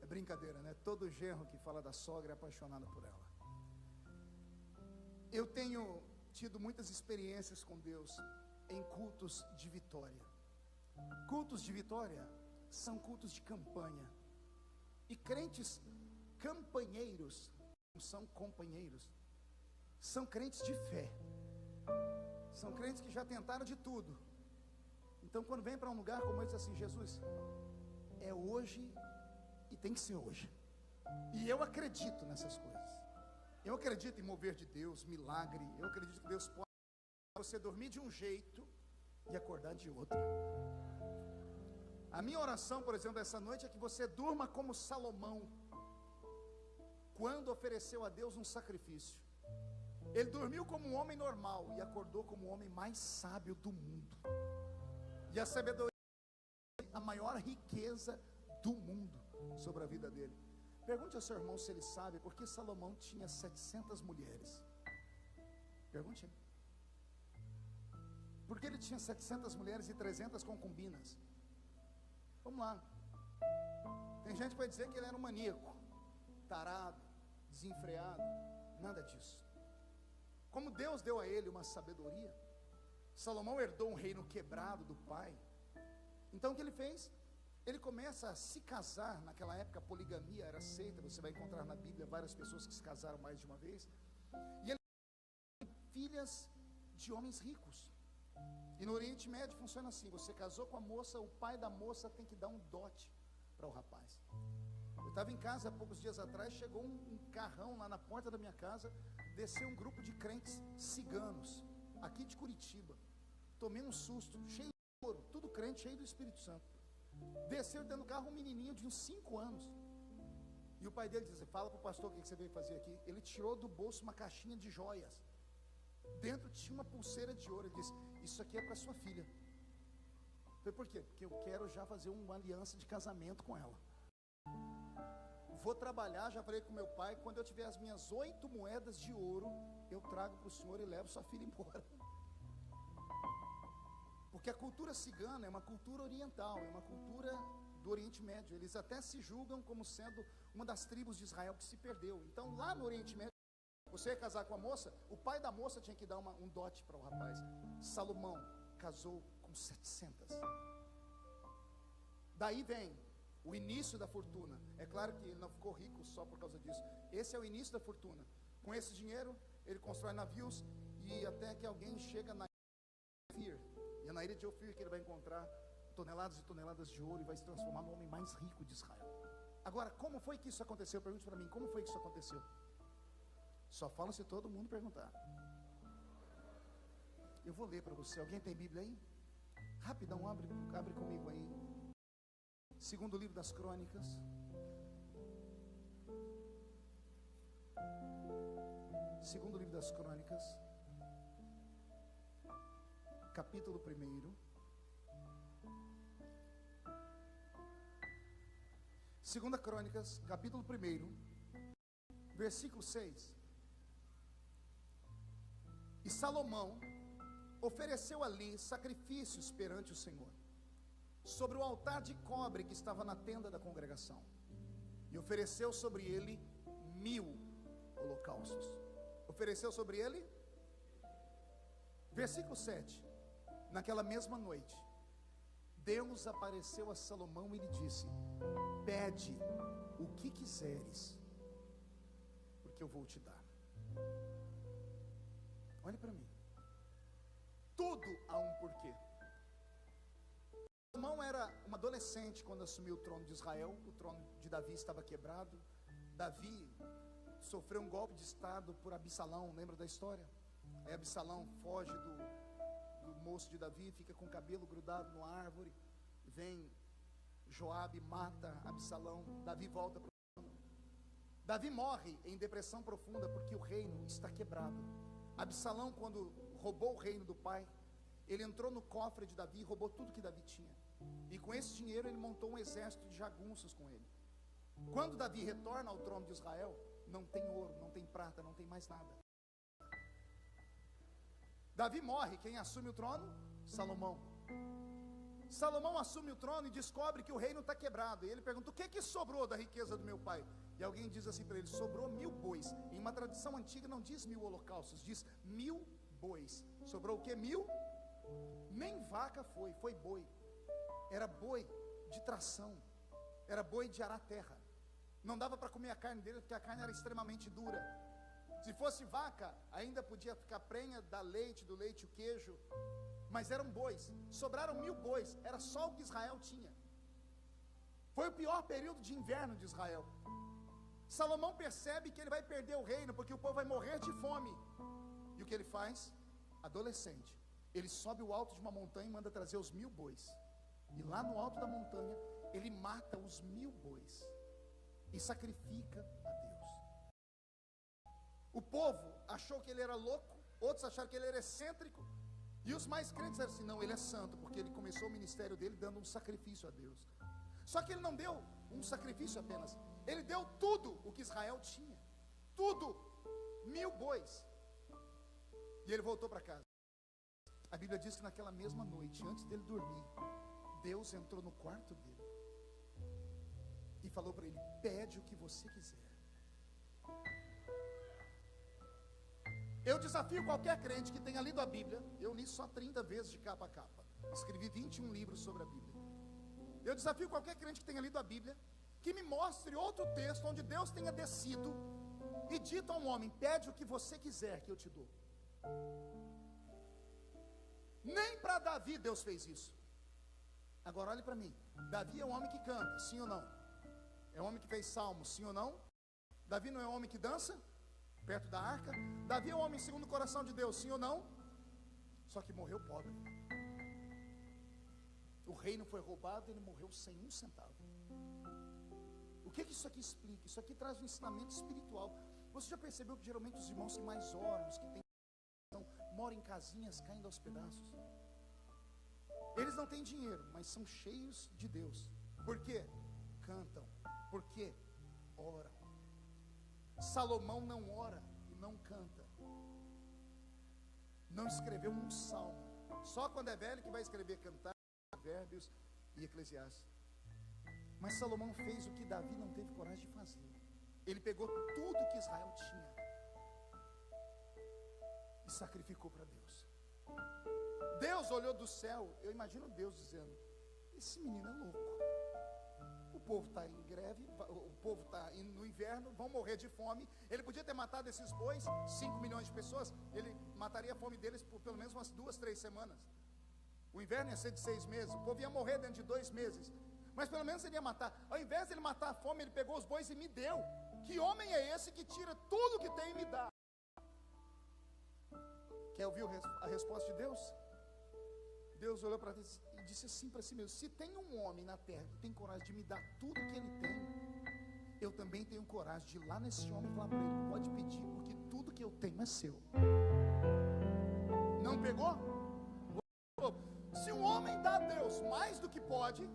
É brincadeira, né? Todo genro que fala da sogra é apaixonado por ela. Eu tenho tido muitas experiências com Deus em cultos de vitória. Cultos de vitória são cultos de campanha. E crentes campanheiros não são companheiros. São crentes de fé. São crentes que já tentaram de tudo. Então quando vem para um lugar como esse, assim: Jesus, é hoje e tem que ser hoje. E eu acredito nessas coisas. Eu acredito em mover de Deus, milagre. Eu acredito que Deus pode você dormir de um jeito e acordar de outro. A minha oração, por exemplo, essa noite é que você durma como Salomão, quando ofereceu a Deus um sacrifício. Ele dormiu como um homem normal e acordou como o homem mais sábio do mundo. E a sabedoria é a maior riqueza do mundo sobre a vida dele. Pergunte ao seu irmão se ele sabe por que Salomão tinha 700 mulheres. Pergunte. Por que ele tinha 700 mulheres e 300 concubinas? Vamos lá. Tem gente que vai dizer que ele era um maníaco, tarado, desenfreado. Nada disso. Como Deus deu a ele uma sabedoria, Salomão herdou um reino quebrado do pai. Então o que ele fez? Ele começa a se casar. Naquela época a poligamia era aceita. Você vai encontrar na Bíblia várias pessoas que se casaram mais de uma vez. E ele tem filhas de homens ricos. E no Oriente Médio funciona assim: você casou com a moça, o pai da moça tem que dar um dote para o rapaz. Eu estava em casa há poucos dias atrás, chegou um carrão lá na porta da minha casa, desceu um grupo de crentes ciganos, aqui de Curitiba. Tomei um susto, cheio de ouro, tudo crente, cheio do Espírito Santo. Desceu dentro do carro um menininho de uns 5 anos. E o pai dele disse: fala para o pastor o que você veio fazer aqui. Ele tirou do bolso uma caixinha de joias. Dentro tinha uma pulseira de ouro. Ele disse: isso aqui é para sua filha. Eu falei: por quê? Porque eu quero já fazer uma aliança de casamento com ela. Vou trabalhar, já falei com meu pai, quando eu tiver as minhas 8 moedas de ouro, eu trago para o senhor e levo sua filha embora. Porque a cultura cigana é uma cultura oriental, é uma cultura do Oriente Médio. Eles até se julgam como sendo uma das tribos de Israel que se perdeu. Então lá no Oriente Médio, você ia casar com a moça, o pai da moça tinha que dar um dote para o rapaz. Salomão casou com 700. Daí vem o início da fortuna. É claro que ele não ficou rico só por causa disso. Esse é o início da fortuna. Com esse dinheiro, ele constrói navios, e até que alguém chega na Ofir. E é na ilha de Ofir que ele vai encontrar toneladas e toneladas de ouro e vai se transformar no homem mais rico de Israel. Agora, como foi que isso aconteceu? Pergunte para mim, como foi que isso aconteceu? Só fala se todo mundo perguntar. Eu vou ler para você. Alguém tem Bíblia aí? Rapidão, abre comigo aí. Segundo livro das Crônicas. Segundo livro das Crônicas, capítulo 1. Segunda Crônicas, capítulo 1, versículo 6. E Salomão ofereceu ali sacrifícios perante o Senhor, sobre o altar de cobre que estava na tenda da congregação, e ofereceu sobre ele 1000 holocaustos. Ofereceu sobre ele. Versículo 7. Naquela mesma noite, Deus apareceu a Salomão e lhe disse: pede o que quiseres, porque eu vou te dar. Olhe para mim. Tudo há um porquê. Salomão era um adolescente quando assumiu o trono de Israel. O trono de Davi estava quebrado. Davi sofreu um golpe de estado por Absalão. Lembra da história? Aí Absalão foge do moço de Davi, fica com o cabelo grudado numa árvore. Vem Joabe, mata Absalão. Davi volta para o trono. Davi morre em depressão profunda porque o reino está quebrado. Absalão, quando roubou o reino do pai, ele entrou no cofre de Davi e roubou tudo que Davi tinha. E com esse dinheiro ele montou um exército de jagunços com ele. Quando Davi retorna ao trono de Israel, não tem ouro, não tem prata, não tem mais nada. Davi morre, quem assume o trono? Salomão. Salomão assume o trono e descobre que o reino está quebrado. E ele pergunta: o que sobrou da riqueza do meu pai? E alguém diz assim para ele: sobrou 1000 bois. Em uma tradição antiga não diz 1000 holocaustos, diz 1000 bois. Sobrou o que? 1000? Nem vaca foi boi. Era boi de tração, era boi de arar terra. Não dava para comer a carne dele porque a carne era extremamente dura. Se fosse vaca, ainda podia ficar prenha, dar leite, do leite o queijo. Mas eram bois. Sobraram 1000 bois. Era só o que Israel tinha. Foi o pior período de inverno de Israel. Salomão percebe que ele vai perder o reino, porque o povo vai morrer de fome. E o que ele faz? Adolescente, ele sobe o alto de uma montanha e manda trazer os 1000 bois. E lá no alto da montanha, ele mata os 1000 bois e sacrifica a Deus. O povo achou que ele era louco, outros acharam que ele era excêntrico, e os mais crentes disseram assim: não, ele é santo, porque ele começou o ministério dele dando um sacrifício a Deus. Só que ele não deu um sacrifício apenas, ele deu tudo o que Israel tinha, tudo, 1000 bois, e ele voltou para casa. A Bíblia diz que naquela mesma noite, antes dele dormir, Deus entrou no quarto dele e falou para ele: pede o que você quiser. Eu desafio qualquer crente que tenha lido a Bíblia. Eu li só 30 vezes de capa a capa, escrevi 21 livros sobre a Bíblia. Eu desafio qualquer crente que tenha lido a Bíblia, que me mostre outro texto onde Deus tenha descido e dito a um homem: pede o que você quiser que eu te dou. Nem para Davi Deus fez isso. Agora olhe para mim, Davi é um homem que canta, sim ou não? É um homem que fez salmos, sim ou não? Davi não é um homem que dança perto da arca? Davi é um homem segundo o coração de Deus, sim ou não? Só que morreu pobre. O reino foi roubado e ele morreu sem um centavo. O que isso aqui explica? Isso aqui traz um ensinamento espiritual. Você já percebeu que geralmente os irmãos que mais oram, os que têm, moram em casinhas caindo aos pedaços? Eles não têm dinheiro, mas são cheios de Deus. Por quê? Cantam. Por quê? Oram. Salomão não ora e não canta. Não escreveu um salmo. Só quando é velho que vai escrever cantar, Provérbios e Eclesiastes. Mas Salomão fez o que Davi não teve coragem de fazer. Ele pegou tudo que Israel tinha e sacrificou para Deus. Deus olhou do céu. Eu imagino Deus dizendo: esse menino é louco. O povo está em greve, o povo está no inverno, vão morrer de fome. Ele podia ter matado esses bois, 5 milhões de pessoas. Ele mataria a fome deles por pelo menos umas 2, 3 semanas. O inverno ia ser de 6 meses, o povo ia morrer dentro de 2 meses. Mas pelo menos ele ia matar. Ao invés de ele matar a fome, ele pegou os bois e me deu. Que homem é esse que tira tudo que tem e me dá? Quer ouvir a resposta de Deus? Deus olhou para Deus e disse assim para si mesmo: se tem um homem na terra que tem coragem de me dar tudo que ele tem, eu também tenho coragem de ir lá nesse homem e falar para ele: pode pedir, porque tudo que eu tenho é seu. Não pegou? Se um homem dá a Deus mais do que pode,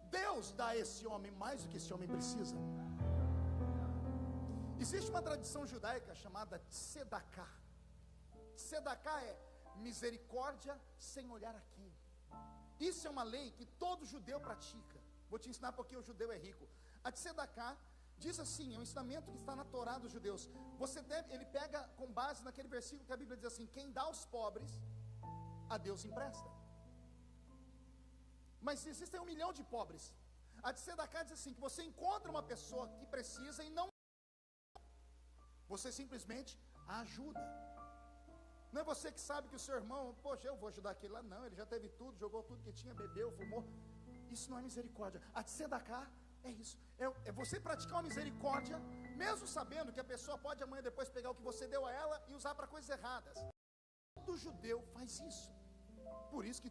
Deus dá a esse homem mais do que esse homem precisa. Existe uma tradição judaica chamada Tzedaká. Tzedaká é misericórdia sem olhar a quem. Isso é uma lei que todo judeu pratica. Vou te ensinar porque o judeu é rico. A Tzedaká diz assim, é um ensinamento que está na Torá dos judeus. Ele pega com base naquele versículo que a Bíblia diz assim: quem dá aos pobres, a Deus empresta. Mas existem 1 milhão de pobres. A Tzedaká diz assim, que você encontra uma pessoa que precisa e não, você simplesmente a ajuda. Não é você que sabe que o seu irmão, poxa, eu vou ajudar aquele lá. Não, ele já teve tudo, jogou tudo que tinha, bebeu, fumou. Isso não é misericórdia. A Tzedaká é isso. É você praticar uma misericórdia, mesmo sabendo que a pessoa pode amanhã depois pegar o que você deu a ela e usar para coisas erradas. Todo judeu faz isso. Por isso que